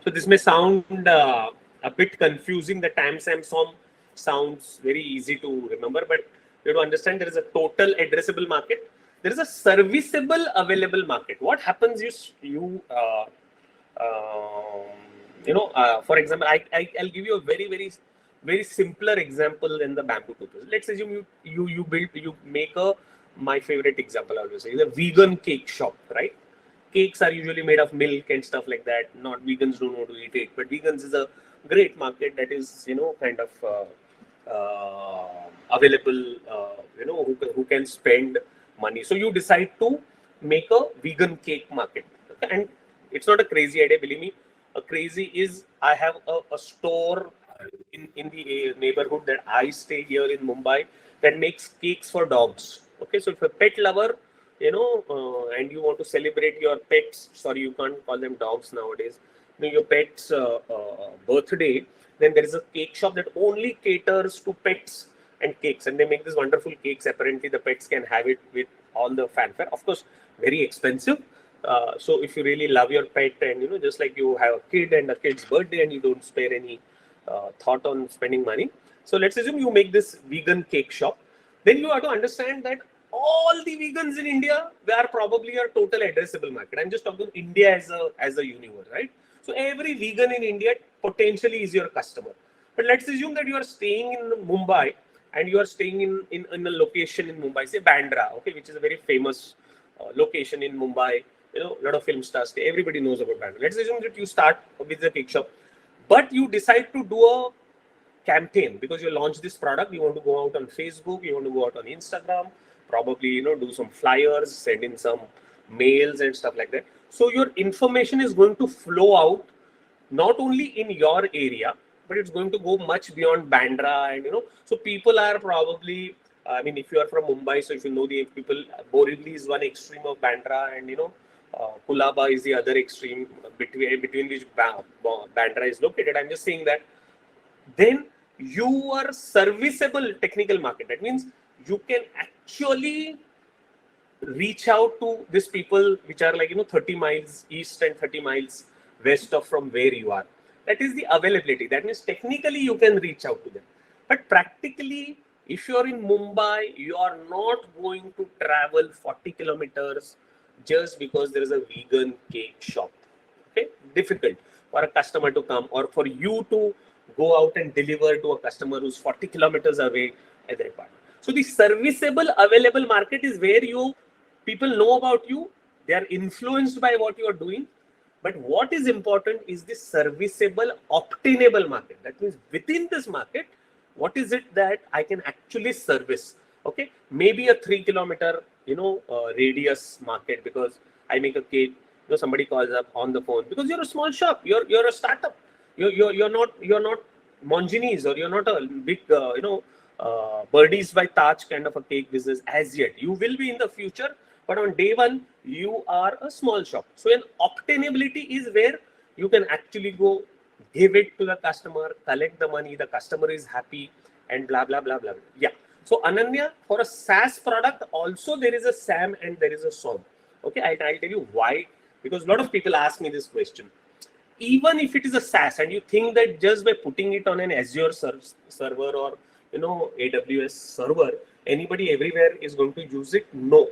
So this may sound a bit confusing. The TAM SAM SOM sounds very easy to remember, but you have to understand there is a total addressable market. There is a serviceable available market. What happens is for example, I'll give you a very, very, very simpler example in the bamboo toothbrush. Let's assume you make my favorite example I always say is a vegan cake shop, right? Cakes are usually made of milk and stuff like that. Not vegans don't want to eat it, but vegans is a great market that is kind of available. Who can spend money. So you decide to make a vegan cake market, and it's not a crazy idea. Believe me, a crazy is I have a store in the neighborhood that I stay here in Mumbai that makes cakes for dogs. Okay, so if a pet lover, and you want to celebrate your pets, sorry, you can't call them dogs nowadays, your pet's birthday, then there is a cake shop that only caters to pets and cakes, and they make these wonderful cakes. Apparently, the pets can have it with all the fanfare. Of course, very expensive. So if you really love your pet, and just like you have a kid and a kid's birthday, and you don't spare any thought on spending money. So let's assume you make this vegan cake shop. Then you have to understand that all the vegans in India, they are probably a total addressable market. I'm just talking India as a universe, right? So every vegan in India potentially is your customer. But let's assume that you are staying in Mumbai and you are staying in a location in Mumbai, say Bandra, okay, which is a very famous location in Mumbai. A lot of film stars stay. Everybody knows about Bandra. Let's assume that you start with the cake shop, but you decide to do a campaign because you launch this product. You want to go out on Facebook, you want to go out on Instagram, probably do some flyers, send in some mails and stuff like that. So your information is going to flow out not only in your area, but it's going to go much beyond Bandra. And so people are probably, I mean, if you are from Mumbai, so if you know the people, Borivali is one extreme of Bandra, and Kulaba is the other extreme between which Bandra is located. I'm just saying that then your serviceable technical market. That means you can actually reach out to these people which are like 30 miles east and 30 miles west of from where you are. That is the availability. That means technically you can reach out to them, but practically if you're in Mumbai, you are not going to travel 40 kilometers just because there is a vegan cake shop. Okay, difficult for a customer to come, or for you to go out and deliver to a customer who's 40 kilometers away at their part. So the serviceable available market is where you people know about you, they are influenced by what you are doing. But what is important is the serviceable obtainable market. That means within this market, what is it that I can actually service? Okay, maybe a 3 kilometer radius market, because I make a cake. Somebody calls up on the phone because you're a small shop, you're a startup, you're not Monginis, or you're not a big birdies by Taj kind of a cake business as yet. You will be in the future, but on day one you are a small shop. So an obtainability is where you can actually go, give it to the customer, collect the money, the customer is happy, and blah blah blah blah. Yeah. So Ananya, for a SaaS product, also there is a SAM and there is a SOM. Okay, I'll tell you why. Because a lot of people ask me this question. Even if it is a SaaS, and you think that just by putting it on an Azure server, or AWS server, anybody everywhere is going to use it. No,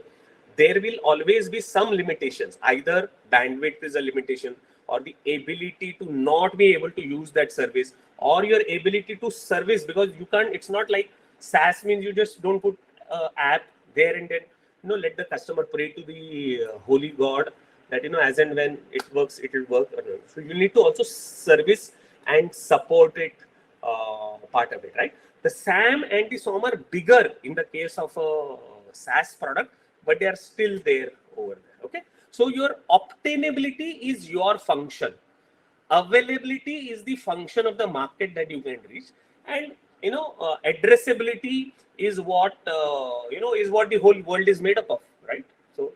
there will always be some limitations. Either bandwidth is a limitation, or the ability to not be able to use that service, or your ability to service, because you can't. It's not like SaaS means you just don't put app there and then let the customer pray to the holy God that as and when it works, it will work. So you need to also service and support it, part of it, right? The SAM and the SOM are bigger in the case of a SaaS product, but they are still there over there. Okay, so your obtainability is your function, availability is the function of the market that you can reach, and addressability is what is what the whole world is made up of, right? So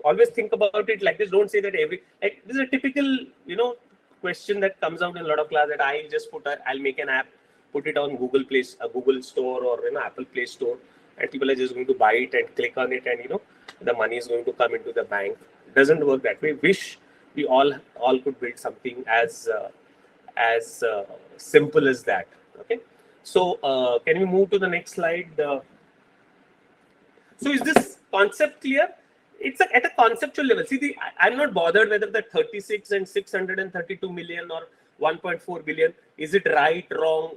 always think about it like this. Don't say that like this is a typical question that comes out in a lot of class, that I'll make an app, put it on Google Store, or Apple Play Store, and people are just going to buy it and click on it, and the money is going to come into the bank. It doesn't work that way. Wish we all could build something as simple as that. Okay, so can we move to the next slide? So is this concept clear? It's at a conceptual level. See, I'm not bothered whether the 36 and 632 million or 1.4 billion, is it right, wrong,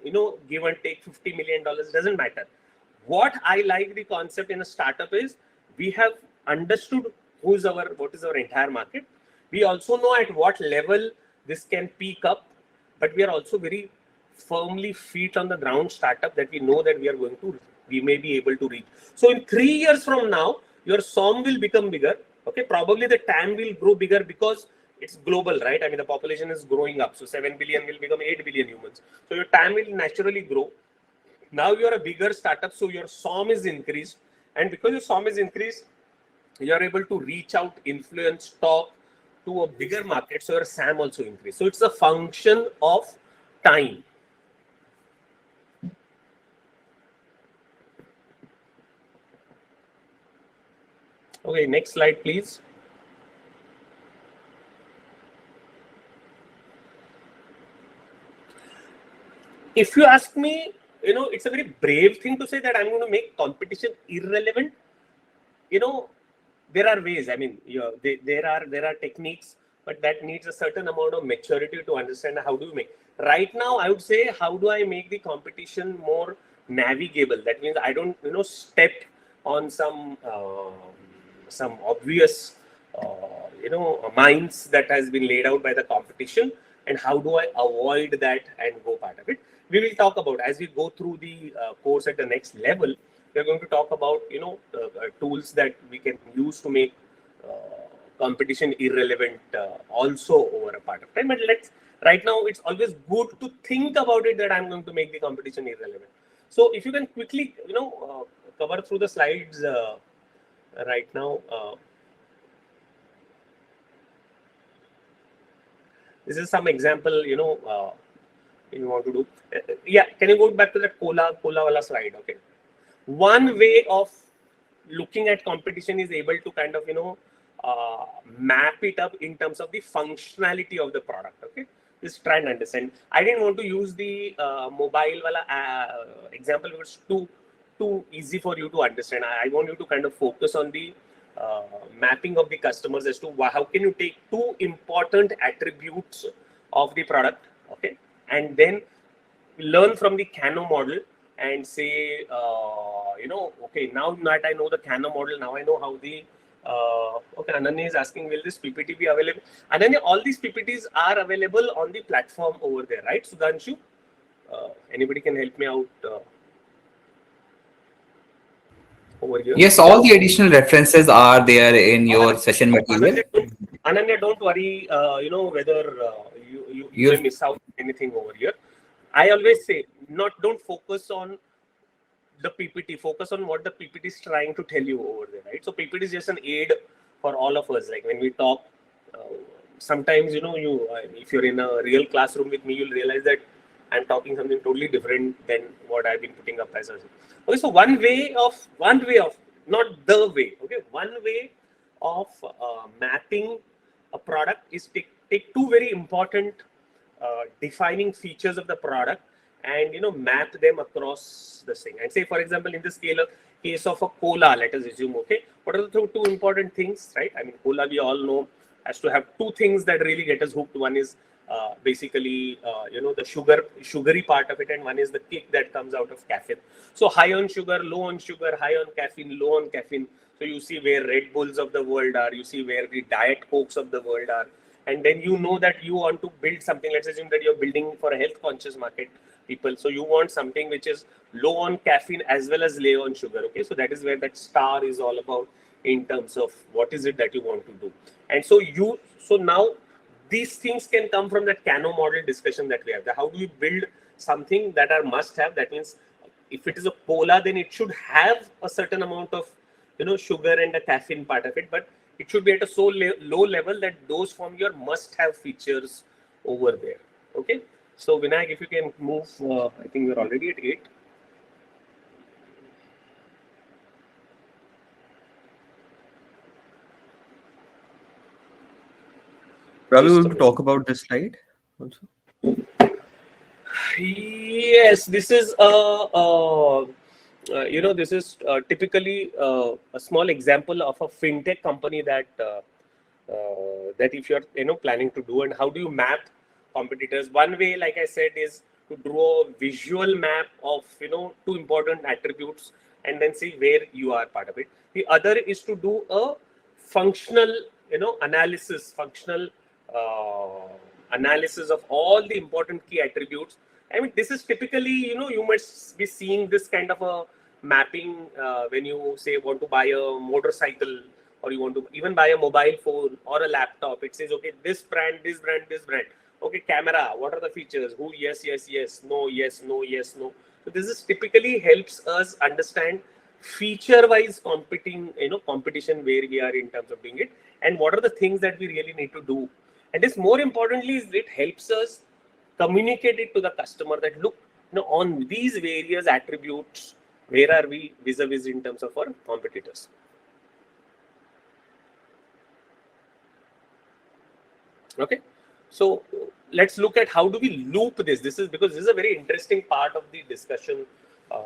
give and take $50 million, doesn't matter. What I like the concept in a startup is, we have understood what is our entire market. We also know at what level this can peak up, but we are also very firmly feet on the ground startup, that we know that we may be able to reach. So in 3 years from now, your SOM will become bigger. Okay, probably the TAM will grow bigger because it's global, right? I mean, the population is growing up. So 7 billion will become 8 billion humans. So your TAM will naturally grow. Now you're a bigger startup, so your SOM is increased. And because your SOM is increased, you're able to reach out, influence, talk to a bigger market. So your SAM also increased. So it's a function of time. Okay, next slide, please. If you ask me, it's a very brave thing to say that I'm going to make competition irrelevant. There are ways. I mean, there are techniques, but that needs a certain amount of maturity to understand how do you make. Right now, I would say, how do I make the competition more navigable? That means I don't, step on some obvious, mines that has been laid out by the competition, and how do I avoid that and go part of it. We will talk about as we go through the course at the next level. We're going to talk about tools that we can use to make competition irrelevant also over a part of time. But right now, it's always good to think about it that I'm going to make the competition irrelevant. So if you can quickly cover through the slides right now. This is some example you want to do. Yeah, can you go back to that cola wala slide? Okay, one way of looking at competition is able to kind of map it up in terms of the functionality of the product. Okay, just try and understand. I didn't want to use the mobile wala example because it's too easy for you to understand. I want you to kind of focus on the mapping of the customers as to how can you take two important attributes of the product, okay, and then learn from the Kano model and say, okay, now that I know the Kano model, now I know how the, okay, Ananya is asking, will this PPT be available? Ananya, all these PPTs are available on the platform over there, right, Sudhanshu? Anybody can help me out over here? Yes, all the additional references are there in your session material. Ananya, don't worry, whether you may You miss out anything over here. I always say, don't focus on the PPT, focus on what the PPT is trying to tell you over there, right? So PPT is just an aid for all of us. Like when we talk, sometimes, if you're in a real classroom with me, you'll realize that I'm talking something totally different than what I've been putting up as a. Okay, so one way of, not the way, okay, one way of mapping a product is take two very important defining features of the product and map them across the thing. And say, for example, in this case of a cola, let us assume, okay, what are the two important things, right? I mean, cola, we all know, has to have two things that really get us hooked. One is basically the sugary part of it, and one is the kick that comes out of caffeine. So high on sugar, low on sugar, high on caffeine, low on caffeine. So you see where Red Bulls of the world are, you see where the Diet Cokes of the world are, and then you know that you want to build something. Let's assume that you're building for a health conscious market people, so you want something which is low on caffeine as well as low on sugar. Okay, so that is where that star is all about in terms of what is it that you want to do. And so now these things can come from that Kano model discussion that we have. How do we build something that are must have? That means if it is a cola, then it should have a certain amount of sugar and a caffeine part of it, but it should be at a low level that those form your must have features over there. Okay, so Vinayak, if you can move, I think we're already at 8. probably Just going a to minute. talk about this slide also. Yes, this is this is typically a small example of a fintech company that if you're planning to do, and how do you map competitors. One way, like I said, is to draw a visual map of two important attributes and then see where you are part of it. The other is to do a functional analysis, functional analysis of all the important key attributes. I mean, this is typically, you must be seeing this kind of a mapping when you say want to buy a motorcycle, or you want to even buy a mobile phone or a laptop. It says, okay, this brand, this brand, this brand. Okay, camera, what are the features? Who, yes, yes, yes, no, yes, no, yes, no. So this is typically helps us understand feature-wise competition where we are in terms of doing it, and what are the things that we really need to do. And this, more importantly, is it helps us communicate it to the customer that look, on these various attributes, where are we vis-a-vis in terms of our competitors. Okay, so let's look at how do we loop this. This is because this is a very interesting part of the discussion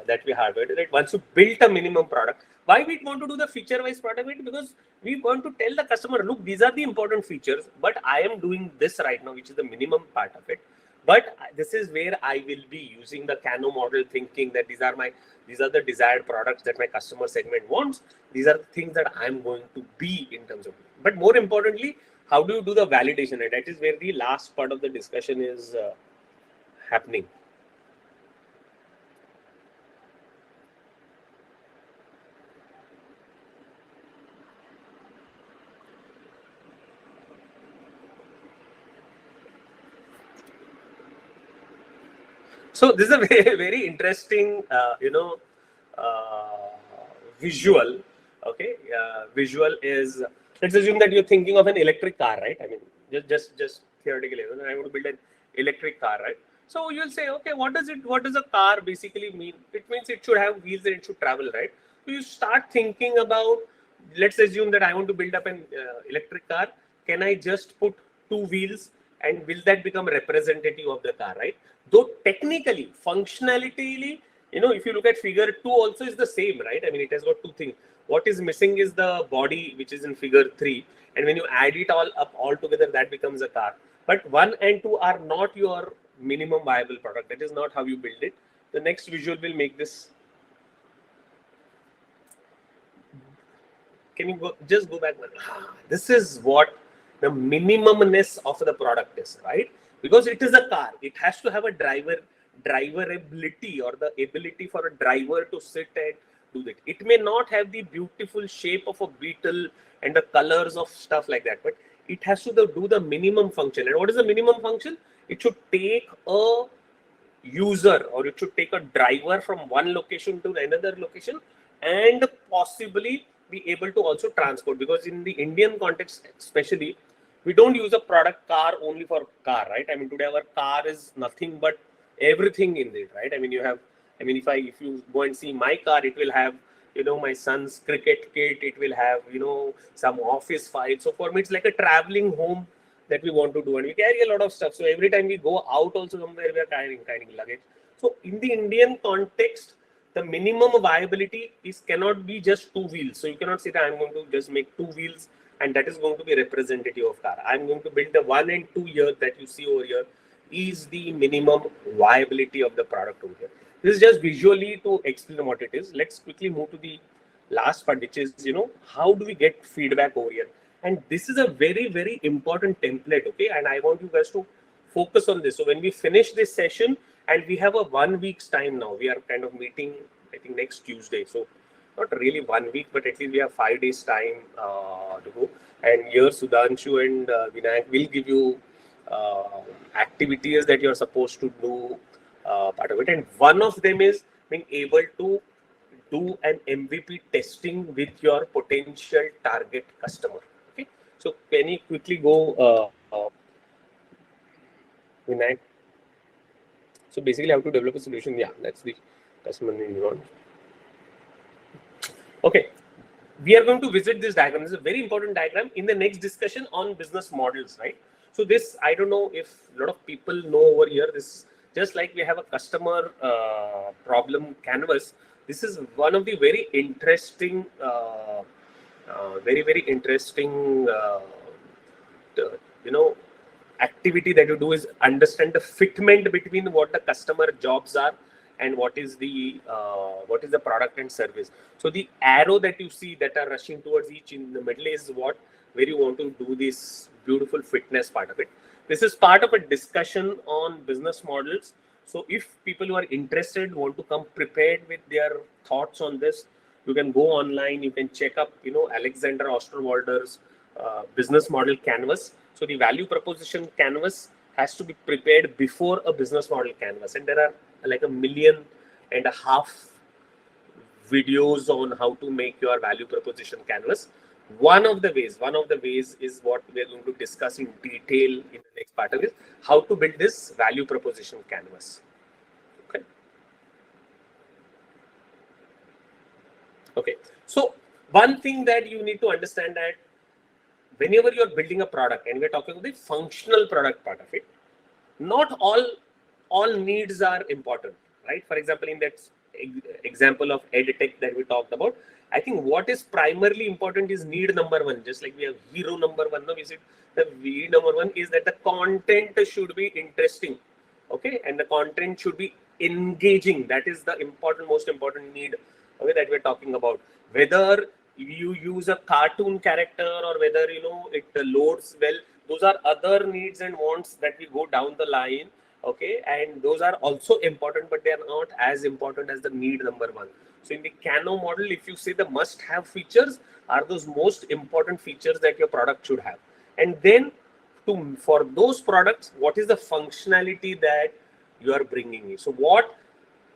that we have. Right? Once you built a minimum product, why we want to do the feature-wise part of it? Because we want to tell the customer, look, these are the important features, but I am doing this right now, which is the minimum part of it. But this is where I will be using the Kano model, thinking that these are the desired products that my customer segment wants. These are the things that I'm going to be in terms of. But more importantly, how do you do the validation? And that is where the last part of the discussion is happening. So this is a very, very interesting, visual. Okay, visual is, let's assume that you're thinking of an electric car, right? I mean, just theoretically, I'm going to build an electric car, right? So you'll say, okay, what does a car basically mean? It means it should have wheels and it should travel, right? So you start thinking about, let's assume that I want to build up an electric car. Can I just put two wheels and will that become representative of the car, right? Though technically, functionality, if you look at figure 2 also is the same, right? I mean, it has got two things. What is missing is the body, which is in figure 3. And when you add it all up all together, that becomes a car. But 1 and 2 are not your minimum viable product. That is not how you build it. The next visual will make this. Can you just go back one? This is what the minimumness of the product is, right? Because it is a car. It has to have a driverability, or the ability for a driver to sit and do that. It may not have the beautiful shape of a beetle and the colors of stuff like that, but it has to do the minimum function. And what is the minimum function? It should take a user, or it should take a driver from one location to another location, and possibly be able to also transport. Because in the Indian context especially, we don't use a product car only for car, right? I mean, today our car is nothing but everything in it, right? I mean, if you go and see my car, it will have my son's cricket kit, it will have some office files. So for me, it's like a traveling home that we want to do, and we carry a lot of stuff. So every time we go out also somewhere, we are carrying luggage. So in the Indian context, the minimum viability cannot be just two wheels. So you cannot say that I'm going to just make two wheels and that is going to be representative of car. I'm going to build the 1 and 2 year that you see over here is the minimum viability of the product over here. This is just visually to explain what it is. Let's quickly move to the last part, which is, how do we get feedback over here? And this is a very, very important template, okay? And I want you guys to focus on this. So when we finish this session, and we have a 1 week's time now, we are kind of meeting, I think, next Tuesday. So not really 1 week, but at least we have 5 days time to go. And here Sudhanshu and Vinayak will give you activities that you're supposed to do part of it. And one of them is being able to do an MVP testing with your potential target customer. Okay. So can you quickly go, Vinayak? So basically, how to develop a solution? Yeah, that's the customer need one. Okay, we are going to visit this diagram. This is a very important diagram in the next discussion on business models, right? So this, I don't know if a lot of people know over here. This, just like we have a customer problem canvas. This is one of the very interesting, very interesting, activity that you do is understand the fitment between what the customer jobs are and what is the product and service. So the arrow that you see that are rushing towards each in the middle is where you want to do this beautiful fitness part of it. This is part of a discussion on business models. So if people who are interested want to come prepared with their thoughts on this, you can go online, you can check up Alexander Osterwalder's business model canvas. So the value proposition canvas has to be prepared before a business model canvas. And there are like 1.5 million videos on how to make your value proposition canvas. One of the ways is what we are going to discuss in detail in the next part of it, how to build this value proposition canvas. Okay. Okay. So one thing that you need to understand that whenever you're building a product, and we're talking about the functional product part of it, not all needs are important, right? For example, in that example of EdTech that we talked about, I think what is primarily important is need number 1. Just like we have hero number 1, no, we said the need number 1 is that the content should be interesting, okay, and the content should be engaging. That is the most important need, okay, that we're talking about. Whether you use a cartoon character or whether it loads well, those are other needs and wants that we go down the line, okay, and those are also important, but they are not as important as the need number 1. So in the Kano model, if you say the must-have features are those most important features that your product should have, and then for those products, what is the functionality that you are bringing in? So what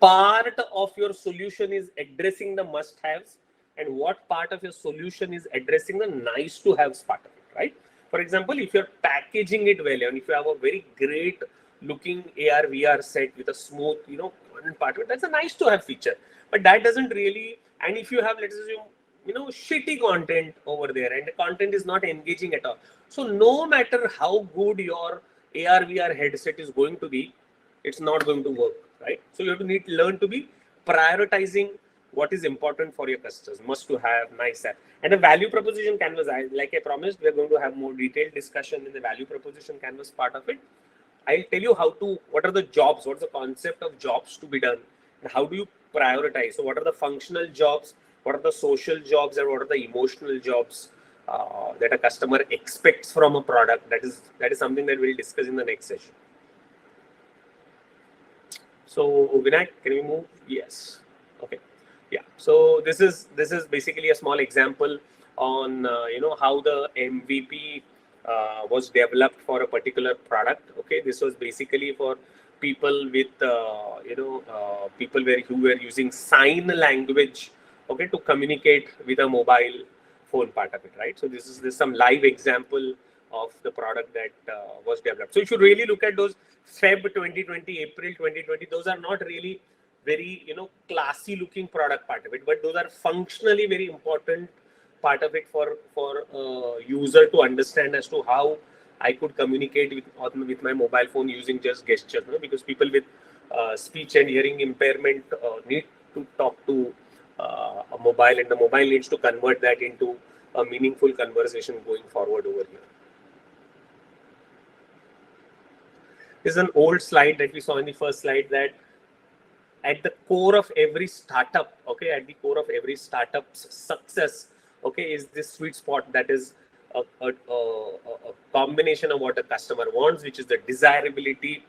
part of your solution is addressing the must-haves, and what part of your solution is addressing the nice to have part of it, right? For example, if you're packaging it well and if you have a very great looking AR VR set with a smooth, content part of it. That's a nice to have feature, but that doesn't really. And if you have, let's assume, shitty content over there, and the content is not engaging at all. So no matter how good your AR VR headset is going to be, it's not going to work, right? So you have to learn to be prioritizing what is important for your customers. Must to have nice app and a value proposition canvas. Like I promised, we're going to have more detailed discussion in the value proposition canvas part of it. I'll tell you what are the jobs, what's the concept of jobs to be done, and how do you prioritize. So what are the functional jobs, what are the social jobs, and what are the emotional jobs that a customer expects from a product. That is something that we'll discuss in the next session. So Vinayak, can we move? Yes. Okay. Yeah. So this is basically a small example on how the MVP was developed for a particular product. Okay. This was basically for people with people who were using sign language, okay, to communicate with a mobile phone part of it, right? So this is some live example of the product that was developed. So if you really look at those Feb 2020, April 2020, those are not really very classy looking product part of it, but those are functionally very important part of it for user to understand as to how I could communicate with my mobile phone using just gestures, because people with speech and hearing impairment need to talk to a mobile, and the mobile needs to convert that into a meaningful conversation going forward over here. This is an old slide that we saw in the first slide, that at the core of every startup, okay, at the core of every startup's success, okay, is this sweet spot that is a combination of what a customer wants, which is the desirability.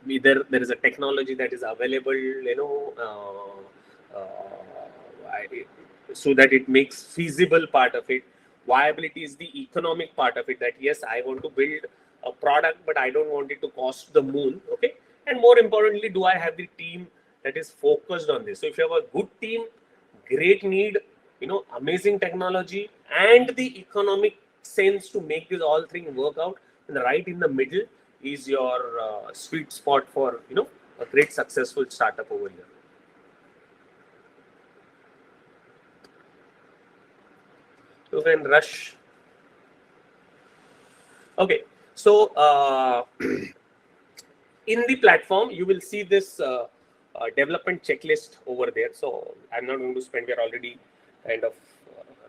Either there is a technology that is available, so that it makes feasible part of it. Viability is the economic part of it, that yes, I want to build a product, but I don't want it to cost the moon, okay? And more importantly, do I have the team that is focused on this? So if you have a good team, great need, amazing technology, and the economic sense to make this all thing work out, and right in the middle is your sweet spot for a great successful startup over here. So then rush. Okay, so in the platform you will see this development checklist over there. So I'm not going to spend. We're already kind of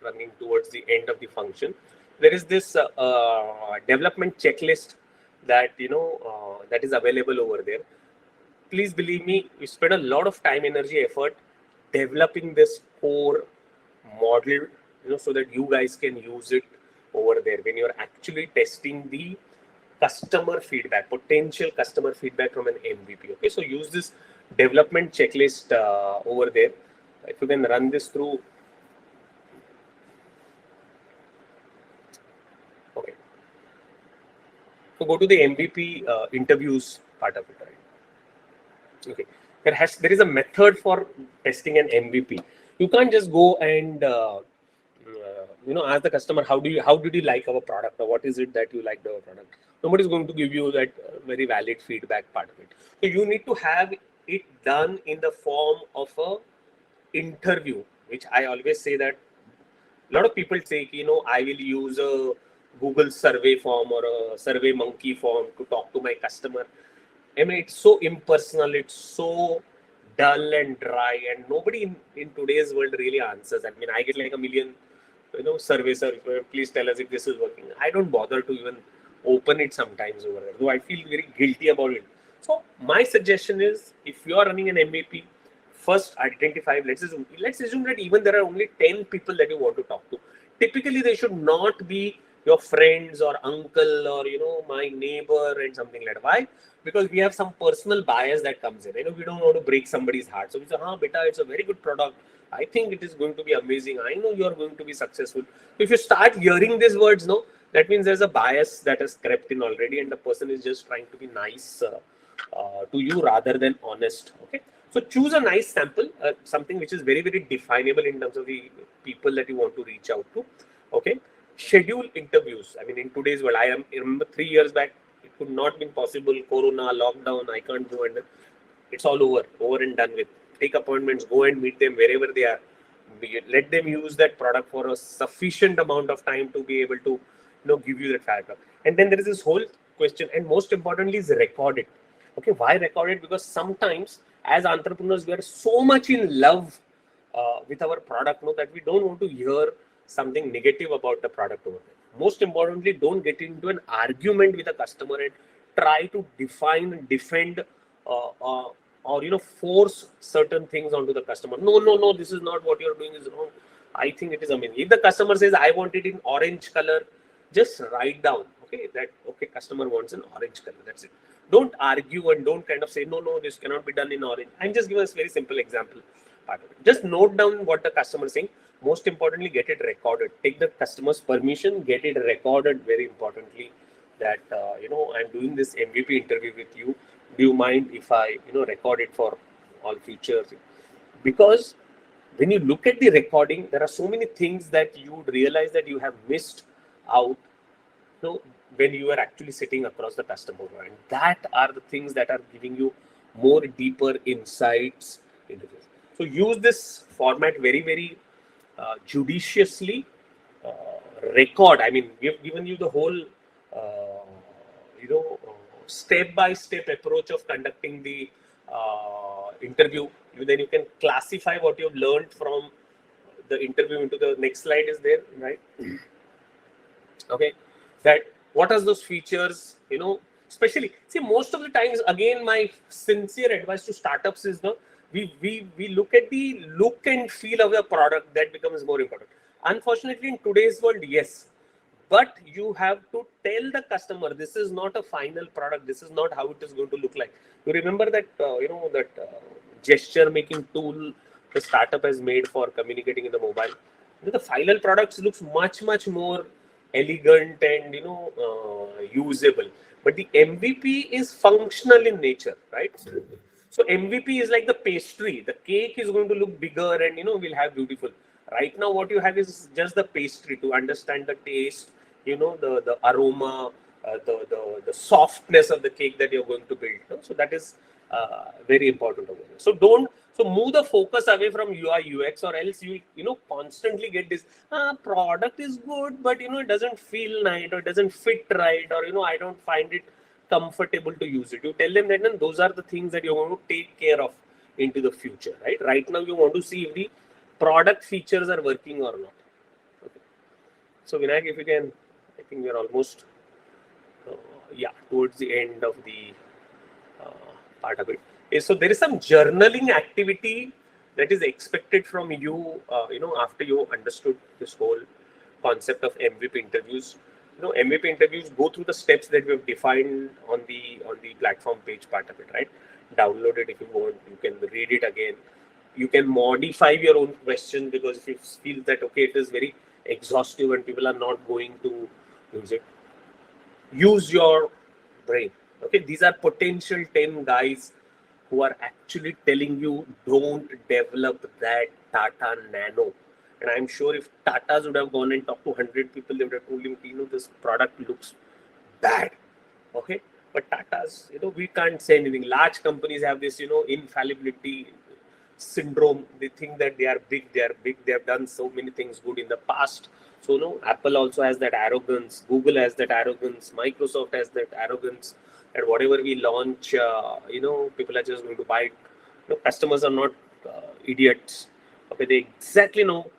running towards the end of the function. There is this development checklist that that is available over there. Please believe me, we spend a lot of time, energy, effort developing this core model, so that you guys can use it over there when you're actually testing the customer feedback, potential customer feedback from an MVP. Okay, so use this development checklist over there. If you can run this through. Okay, so go to the MVP interviews part of it, right? Okay, there is a method for testing an MVP. You can't just go and ask the customer, how did you like our product, or what is it that you liked our product. Nobody is going to give you that very valid feedback part of it. So you need to have it done in the form of a interview, which I always say that a lot of people say, I will use a Google survey form or a Survey Monkey form to talk to my customer. I mean, it's so impersonal, it's so dull and dry, and nobody in today's world really answers. I mean, I get like a million, surveys, please tell us if this is working. I don't bother to even open it sometimes over there, though I feel very guilty about it. So my suggestion is, if you are running an MVP, first identify, let's assume that even there are only 10 people that you want to talk to. Typically, they should not be your friends or uncle or, my neighbor and something like that. Why? Because we have some personal bias that comes in. We don't want to break somebody's heart. So we say, beta, it's a very good product. I think it is going to be amazing. I know you are going to be successful. If you start hearing these words, that means there's a bias that has crept in already, and the person is just trying to be nice to you rather than honest. Okay. So choose a nice sample, something which is very, very definable in terms of the people that you want to reach out to. Okay. Schedule interviews. I mean, in today's world, I remember 3 years back, it could not be possible. Corona, lockdown, I can't go, and it's all over and done with. Take appointments, go and meet them wherever they are. Let them use that product for a sufficient amount of time to be able to, give you that feedback. And then there is this whole question, and most importantly, is record it. Okay, why record it? Because sometimes as entrepreneurs, we are so much in love with our product, that we don't want to hear something negative about the product over there. Most importantly, don't get into an argument with a customer and try to define, defend, or force certain things onto the customer. No, this is not what you're doing is wrong. I think it is amazing. If the customer says, I want it in orange color, just write down, okay, customer wants an orange color. That's it. Don't argue and don't kind of say, no, this cannot be done in orange. I'm just giving a very simple example. Just note down what the customer is saying. Most importantly, get it recorded. Take the customer's permission, get it recorded. Very importantly, that I'm doing this MVP interview with you. Do you mind if I record it for all future? Because when you look at the recording, there are so many things that you would realize that you have missed out. When you are actually sitting across the customer, and that are the things that are giving you more deeper insights into this. So use this format very, very judiciously. Record. I mean, we've given you the whole, step-by-step approach of conducting the interview. Then you can classify what you've learned from the interview into the next slide is there, right? Okay, that what are those features? Especially see, most of the times, again, my sincere advice to startups is we look at the look and feel of the product. That becomes more important. Unfortunately, in today's world, yes, but you have to tell the customer this is not a final product. This is not how it is going to look like. You remember that gesture making tool the startup has made for communicating in the mobile. The final products looks much more elegant and usable. But the MVP is functional in nature, right? So MVP is like the pastry. The cake is going to look bigger and will have beautiful. Right now, what you have is just the pastry to understand the taste, the aroma, the softness of the cake that you're going to build. So that is very important over here. So move the focus away from UI UX, or else you constantly get this product is good, but it doesn't feel nice, or it doesn't fit right, or I don't find it comfortable to use it. You tell them that those are the things that you want to take care of into the future, right? Right now, you want to see if the product features are working or not. Okay. So Vinayak, if you can, I think we are almost towards the end of the part of it. So there is some journaling activity that is expected from you, after you understood this whole concept of MVP interviews. MVP interviews go through the steps that we have defined on the platform page part of it, right? Download it if you want. You can read it again. You can modify your own question, because if you feel that it is very exhaustive and people are not going to use it, use your brain. Okay, these are potential 10 guys who are actually telling you don't develop that Tata Nano. And I'm sure if Tatas would have gone and talked to 100 people, they would have told him, this product looks bad. Okay, but Tatas, we can't say anything. Large companies have this, infallibility syndrome. They think that they are big. They have done so many things good in the past. So Apple also has that arrogance. Google has that arrogance. Microsoft has that arrogance. And whatever we launch, people are just going to buy it. Customers are not idiots. Okay, they exactly know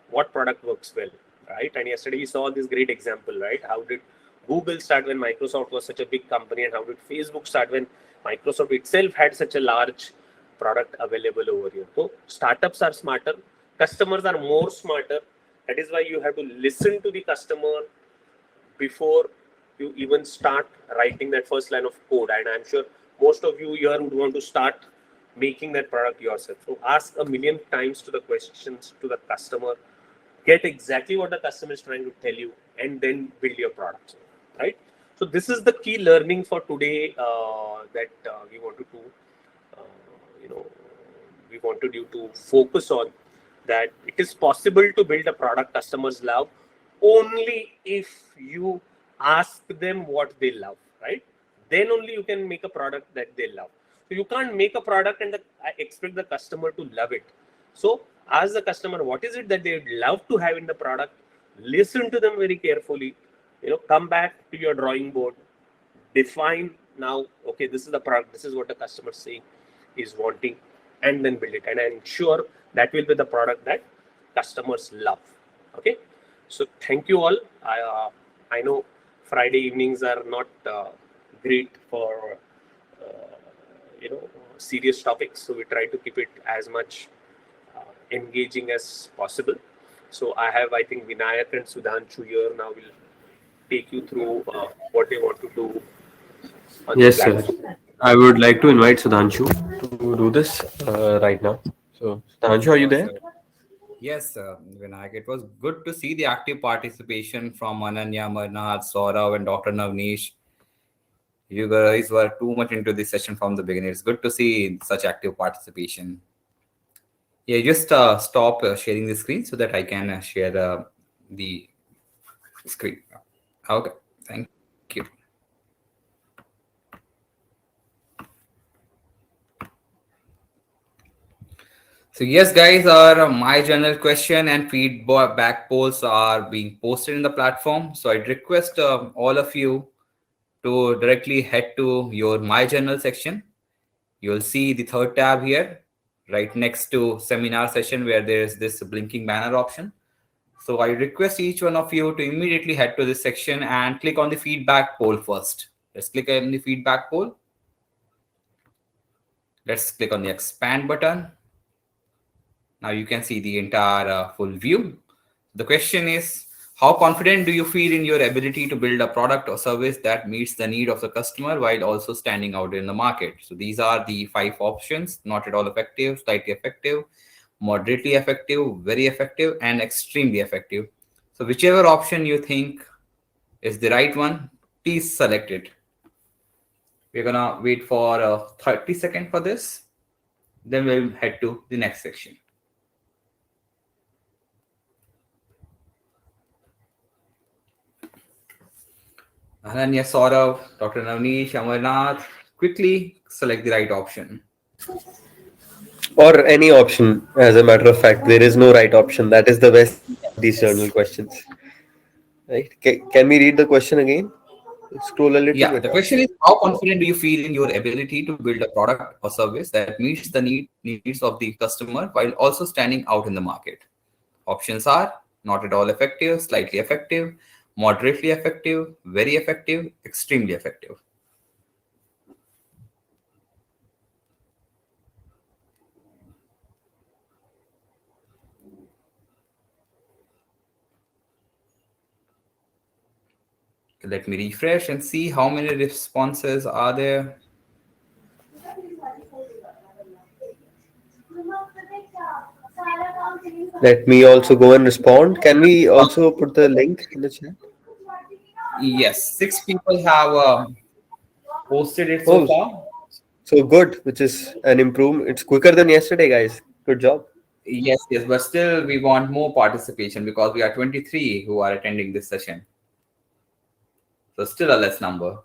what product works well, right? And yesterday we saw this great example, right? How did Google start when Microsoft was such a big company, and how did Facebook start when Microsoft itself had such a large product available over here? So startups are smarter, customers are more smarter. That is why you have to listen to the customer before you even start writing that first line of code. And I'm sure most of you here would want to start making that product yourself. So ask a million times to the questions to the customer, get exactly what the customer is trying to tell you, and then build your products, right? So this is the key learning for today that we wanted to, we wanted you to focus on, that it is possible to build a product customers love only if you ask them what they love, right? then only you can make a product that they love. So you can't make a product and expect the customer to love it. So ask the customer what is it that they love to have in the product. Listen to them very carefully. Come back to your drawing board. Define now. Okay, this is the product. This is what the customer is saying is wanting, and then build it. And I'm sure that will be the product that customers love. Okay, so thank you all. I know Friday evenings are not great for serious topics, so we try to keep it as much engaging as possible. So I think Vinayak and Sudhanshu here now will take you through what they want to do on the Yes, sir. platform. I would like to invite Sudhanshu to do this right now. So, Sudhanshu, are you Sure, there? sir. Yes, Vinayak, it was good to see the active participation from Ananya, Marnath, Saurav, and Dr. Navneesh. You guys were too much into this session from the beginning. It's good to see such active participation. Yeah, just stop sharing the screen so that I can share the screen. Okay, thank you. So yes, guys, our my journal question and feedback polls are being posted in the platform. So I'd request all of you to directly head to your my journal section. You'll see the third tab here, right next to seminar session, where there's this blinking banner option. So I request each one of you to immediately head to this section and click on the feedback poll first. Let's click on the feedback poll. Let's click on the expand button. Now you can see the entire full view. The question is, how confident do you feel in your ability to build a product or service that meets the need of the customer while also standing out in the market? So these are the 5 options: not at all effective, slightly effective, moderately effective, very effective, and extremely effective. So whichever option you think is the right one, please select it. We're gonna wait for 30 seconds for this. Then we'll head to the next section. Ananya, Saurav, Dr. Navneesh, Amarnath, quickly select the right option. Or any option, as a matter of fact. There is no right option. That is the best of these journal questions. Right? Can we read the question again? Scroll a little bit Yeah, up. the question is, how confident do you feel in your ability to build a product or service that meets the needs of the customer while also standing out in the market? Options are not at all effective, slightly effective, moderately effective, very effective, extremely effective. Let me refresh and see how many responses are there. Let me also go and respond. Can we also put the link in the chat? Yes, 6 people have posted it so Oh, far. so good, which is an improvement. It's quicker than yesterday, guys. Good job. Yes, yes, but still we want more participation because we are 23 who are attending this session. So still a less number.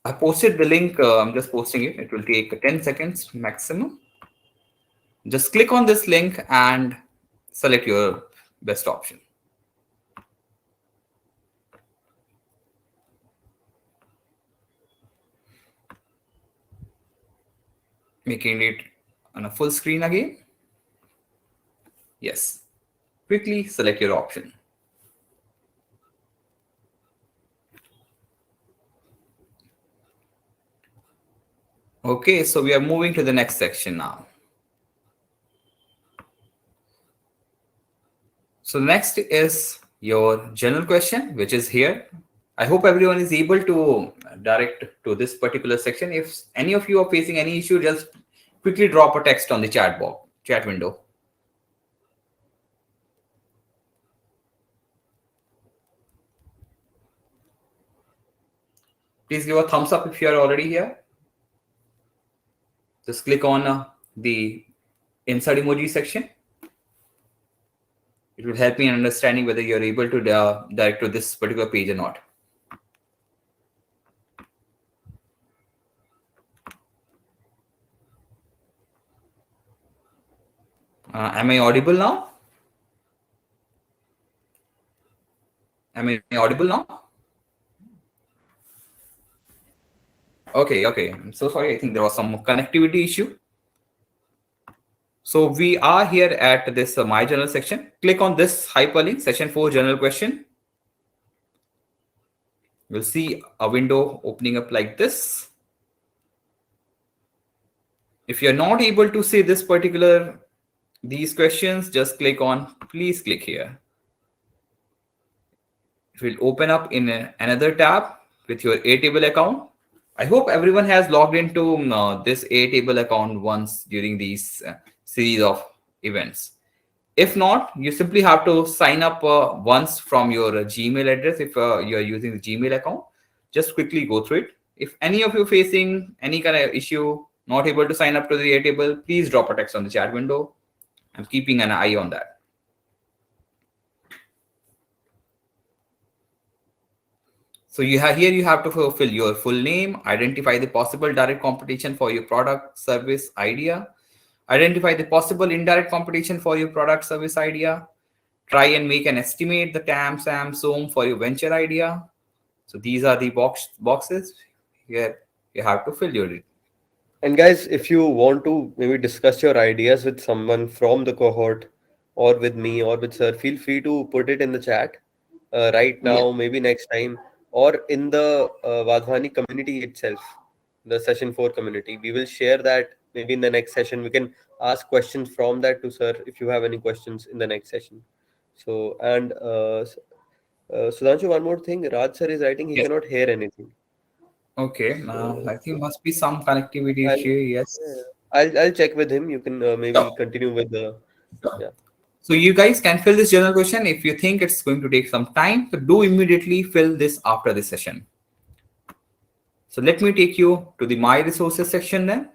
I posted the link. I'm just posting it. It will take 10 seconds maximum. Just click on this link and select your best option. Making it on a full screen again. Yes. Quickly select your option. Okay, so we are moving to the next section now. So next is your general question, which is here. I hope everyone is able to direct to this particular section. If any of you are facing any issue, just quickly drop a text on the chat window. Please give a thumbs up if you are already here. Just click on the insert emoji section. It will help me in understanding whether you're able to direct to this particular page or not. Am I audible now? Am I audible now? Okay. I'm so sorry. I think there was some connectivity issue. So we are here at this My Journal section. Click on this hyperlink, session 4 journal question. You'll see a window opening up like this. If you're not able to see these questions, just click on, please click here. It will open up in another tab with your Airtable account. I hope everyone has logged into this Airtable account once during these series of events. If not, you simply have to sign up once from your Gmail address. If you are using the Gmail account, just quickly go through it. If any of you facing any kind of issue, not able to sign up to the Airtable, please drop a text on the chat window. I'm keeping an eye on that. So you have to fulfill your full name, identify the possible direct competition for your product, service, idea, identify the possible indirect competition for your product, service, idea, try and make an estimate the TAM, SAM, SOM for your venture idea. So these are the boxes here you have to fill your. And guys, if you want to maybe discuss your ideas with someone from the cohort or with me or with sir, feel free to put it in the chat right Yeah. now, maybe next time, or in the Vadhwani community itself, the session 4 community. We will share that maybe in the next session. We can ask questions from that to sir if you have any questions in the next session. So, and Sudhanshu, one more thing. Raj sir is writing he Yes. cannot hear anything. Okay. So, I think must be some connectivity I'll, issue. Yes. yeah, I'll check with him. You can maybe Sure. continue with the Sure. yeah. So you guys can fill this general question. If you think it's going to take some time, so do immediately fill this after this session. So let me take you to the My Resources section then.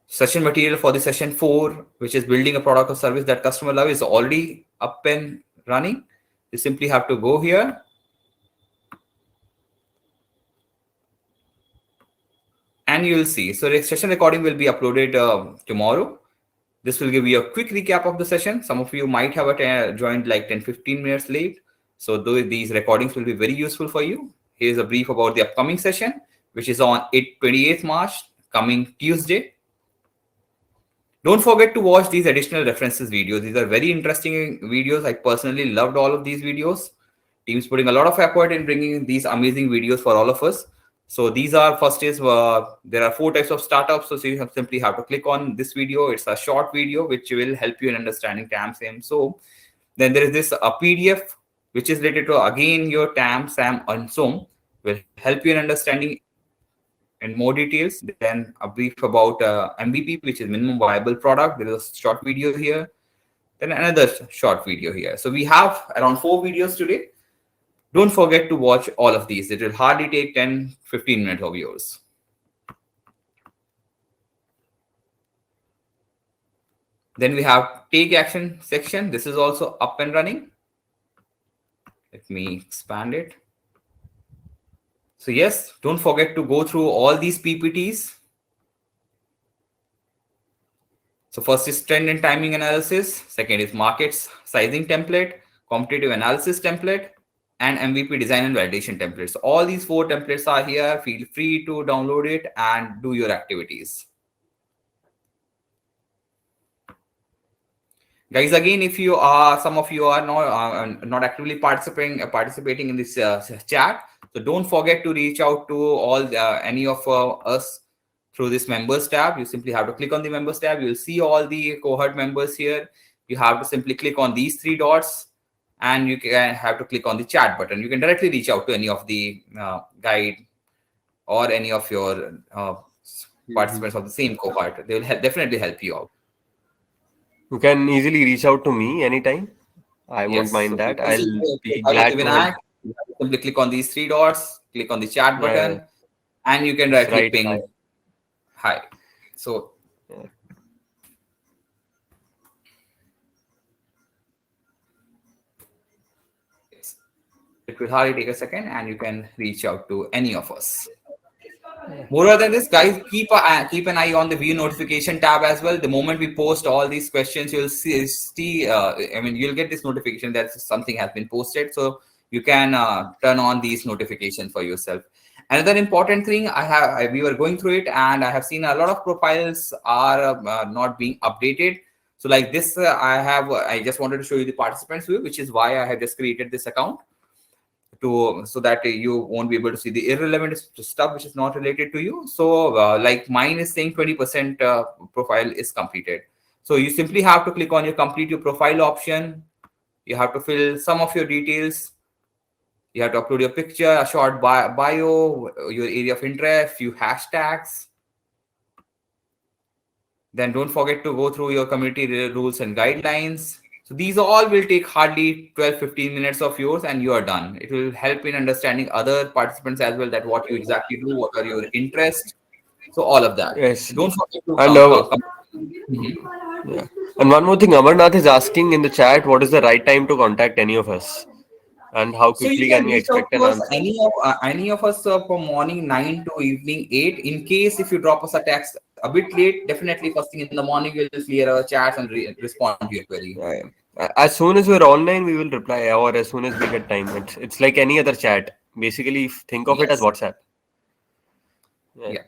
Session material for the session 4, which is building a product or service that customer love, is already up and running. You simply have to go here. And you will see. So the session recording will be uploaded tomorrow. This will give you a quick recap of the session. Some of you might have joined like 10-15 minutes late. So these recordings will be very useful for you. Here's a brief about the upcoming session, which is on 28th March, coming Tuesday. Don't forget to watch these additional references videos. These are very interesting videos. I personally loved all of these videos. Team's putting a lot of effort in bringing these amazing videos for all of us. So these are, first is there are 4 types of startups. So you simply have to click on this video. It's a short video which will help you in understanding TAM, SAM. So then there is this a PDF which is related to again your TAM, SAM, and SOM, will help you in understanding in more details. Then a brief about MVP, which is minimum viable product. There is a short video here. Then another short video here. So we have around 4 videos today. Don't forget to watch all of these. It will hardly take 10-15 minutes of yours. Then we have take action section. This is also up and running. Let me expand it. So yes, don't forget to go through all these PPTs. So first is trend and timing analysis. Second is markets sizing template, competitive analysis template, and MVP design and validation templates. So all these 4 templates are here. Feel free to download it and do your activities. Guys, again, if you are, some of you are not actively participating in this chat, so don't forget to reach out to all any of us through this members tab. You simply have to click on the members tab. You'll see all the cohort members here. You have to simply click on these three dots, and you can have to click on the chat button. You can directly reach out to any of the guide or any of your participants of the same cohort. They will definitely help you out. You can easily reach out to me anytime. I won't Yes. mind So that. if you I'll be say hi glad to to help. Vinayak, you have to simply click on these three dots, click on the chat Yeah, button, and you can it's directly right. ping hi. So Yeah. it will hardly take a second, and you can reach out to any of us. More than this, guys, keep an eye on the view notification tab as well. The moment we post all these questions, you'll see you'll get this notification that something has been posted, so you can turn on these notifications for yourself. Another important thing, we were going through it, and I have seen a lot of profiles are not being updated. So like this, I just wanted to show you the participants view, which is why I have just created this account, so that you won't be able to see the irrelevant stuff which is not related to you. So like mine is saying 20% profile is completed. So you simply have to click on your complete your profile option. You have to fill some of your details. You have to upload your picture, a short bio, your area of interest, few hashtags. Then don't forget to go through your community rules and guidelines. So these all will take hardly 12-15 minutes of yours, and you are done. It will help in understanding other participants as well, that what you exactly do, what are your interests. So all of that. Yes. Don't forget to And Mhm. yeah. And one more thing, Amarnath is asking in the chat, what is the right time to contact any of us, and how So you quickly can can we reach out expect to an us answer? any of us from morning 9 to evening 8. In case if you drop us a text a bit late, definitely first thing in the morning we'll clear our chats and respond to your query. Yeah, yeah. As soon as we're online, we will reply, or as soon as we get time. It's like any other chat. Basically, think of it as Yes. WhatsApp. Yeah. Yeah.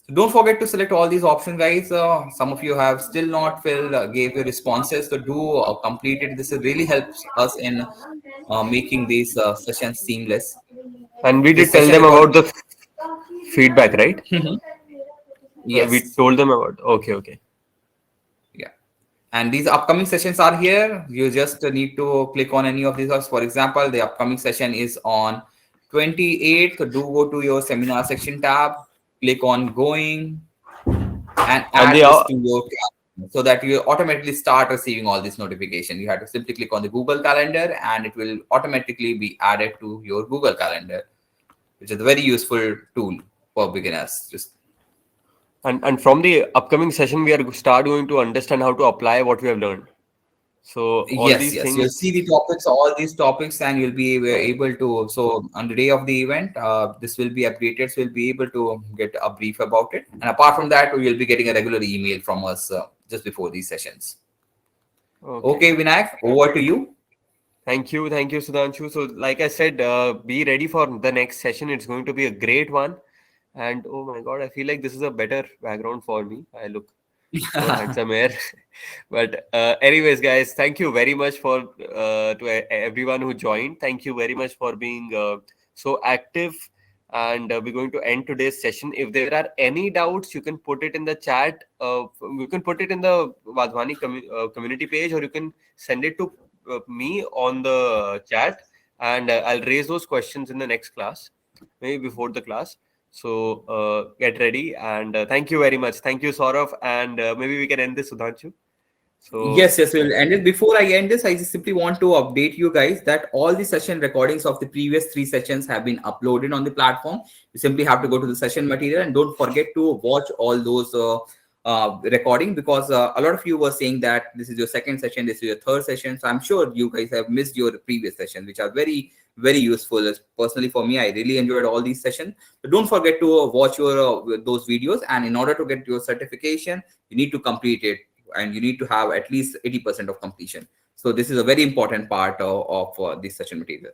So don't forget to select all these options, guys. Some of you have still not filled, gave your responses. So do complete it. This really helps us in making these sessions seamless. And we did This tell session them recording. about the feedback, right? We Yes. told them about. Okay, okay. Yeah. And these upcoming sessions are here. You just need to click on any of these. For example, the upcoming session is on 28th. Do go to your seminar section tab, click on going, and And add they this are. to your calendar so that you automatically start receiving all these notifications. You have to simply click on the Google Calendar, and it will automatically be added to your Google Calendar, which is a very useful tool for beginners. Just And from the upcoming session, we are start going to understand how to apply what we have learned. So all yes, these yes, you'll see things. the topics, all these topics, and you'll be able to. So on the day of the event, this will be updated, so you'll be able to get a brief about it. And apart from that, you'll be getting a regular email from us just before these sessions. Okay. Okay, Vinayak, over to you. Thank you, Sudhanshu. So, like I said, be ready for the next session. It's going to be a great one. And oh my God, I feel like this is a better background for me. I look more handsome here. But anyways, guys, thank you very much for everyone who joined. Thank you very much for being so active. And we're going to end today's session. If there are any doubts, you can put it in the chat. You can put it in the Vadhwani community page, or you can send it to me on the chat, and I'll raise those questions in the next class, maybe before the class. So get ready, and thank you very much. Thank you, Saurav, and maybe we can end this, Sudhanshu. So Yes, yes, we'll end it. Before I end this, I just simply want to update you guys that all the session recordings of the previous 3 sessions have been uploaded on the platform. You simply have to go to the session material, and don't forget to watch all those recording, because a lot of you were saying that this is your second session, this is your third session. So I'm sure you guys have missed your previous sessions, which are very, very useful. Personally, for me, I really enjoyed all these sessions. So don't forget to watch your those videos, and in order to get your certification, you need to complete it, and you need to have at least 80% of completion. So this is a very important part of this session material.